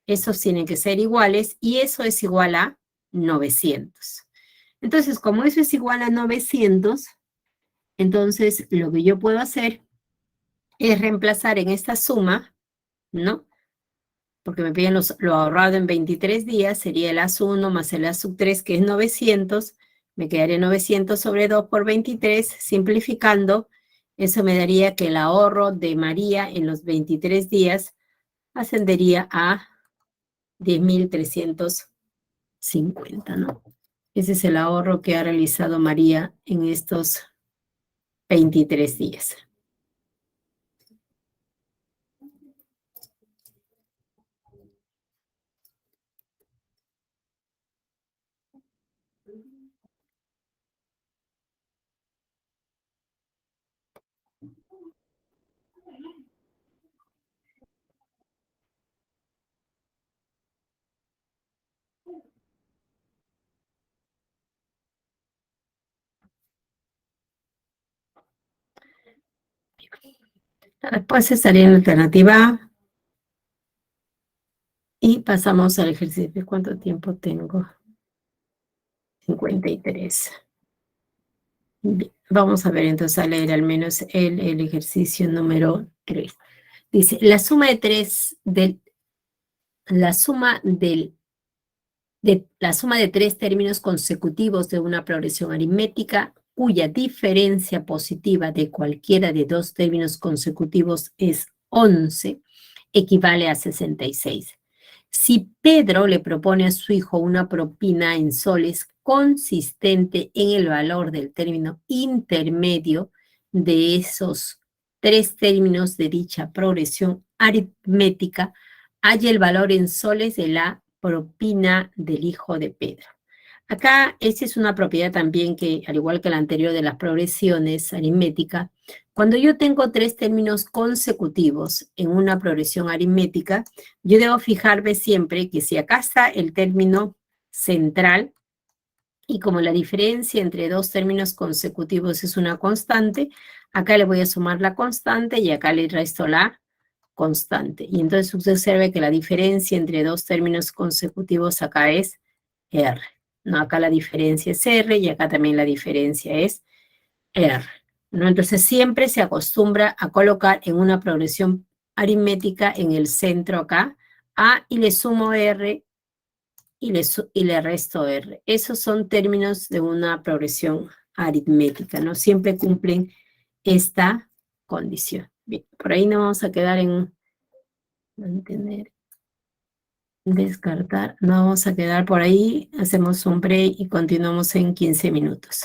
Esos tienen que ser iguales y eso es igual a 900. Entonces, como eso es igual a 900, entonces lo que yo puedo hacer es reemplazar en esta suma, ¿no? Porque me piden lo ahorrado en 23 días, sería el A sub 1 más el A sub 3, que es 900, me quedaría 900 sobre 2 por 23, simplificando, eso me daría que el ahorro de María en los 23 días ascendería a 10.350, ¿no? Ese es el ahorro que ha realizado María en estos 23 días. Después estaría en la alternativa A. Y pasamos al ejercicio. ¿Cuánto tiempo tengo? 53. Bien, vamos a ver entonces a leer al menos el ejercicio número 3. Dice, la suma de tres términos consecutivos de una progresión aritmética cuya diferencia positiva de cualquiera de dos términos consecutivos es 11, equivale a 66. Si Pedro le propone a su hijo una propina en soles consistente en el valor del término intermedio de esos tres términos de dicha progresión aritmética, halla el valor en soles de la propina del hijo de Pedro. Acá, esta es una propiedad también que, al igual que la anterior de las progresiones aritméticas, cuando yo tengo tres términos consecutivos en una progresión aritmética, yo debo fijarme siempre que si acá está el término central, y como la diferencia entre dos términos consecutivos es una constante, acá le voy a sumar la constante y acá le resto la constante. Y entonces usted observe que la diferencia entre dos términos consecutivos acá es R. No, acá la diferencia es R y acá también la diferencia es R. ¿No? Entonces siempre se acostumbra a colocar en una progresión aritmética en el centro acá A y le sumo R y le resto R. Esos son términos de una progresión aritmética, ¿no? Siempre cumplen esta condición. Bien, por ahí no vamos a quedar en mantener, descartar, no vamos a quedar por ahí, hacemos un break y continuamos en 15 minutos.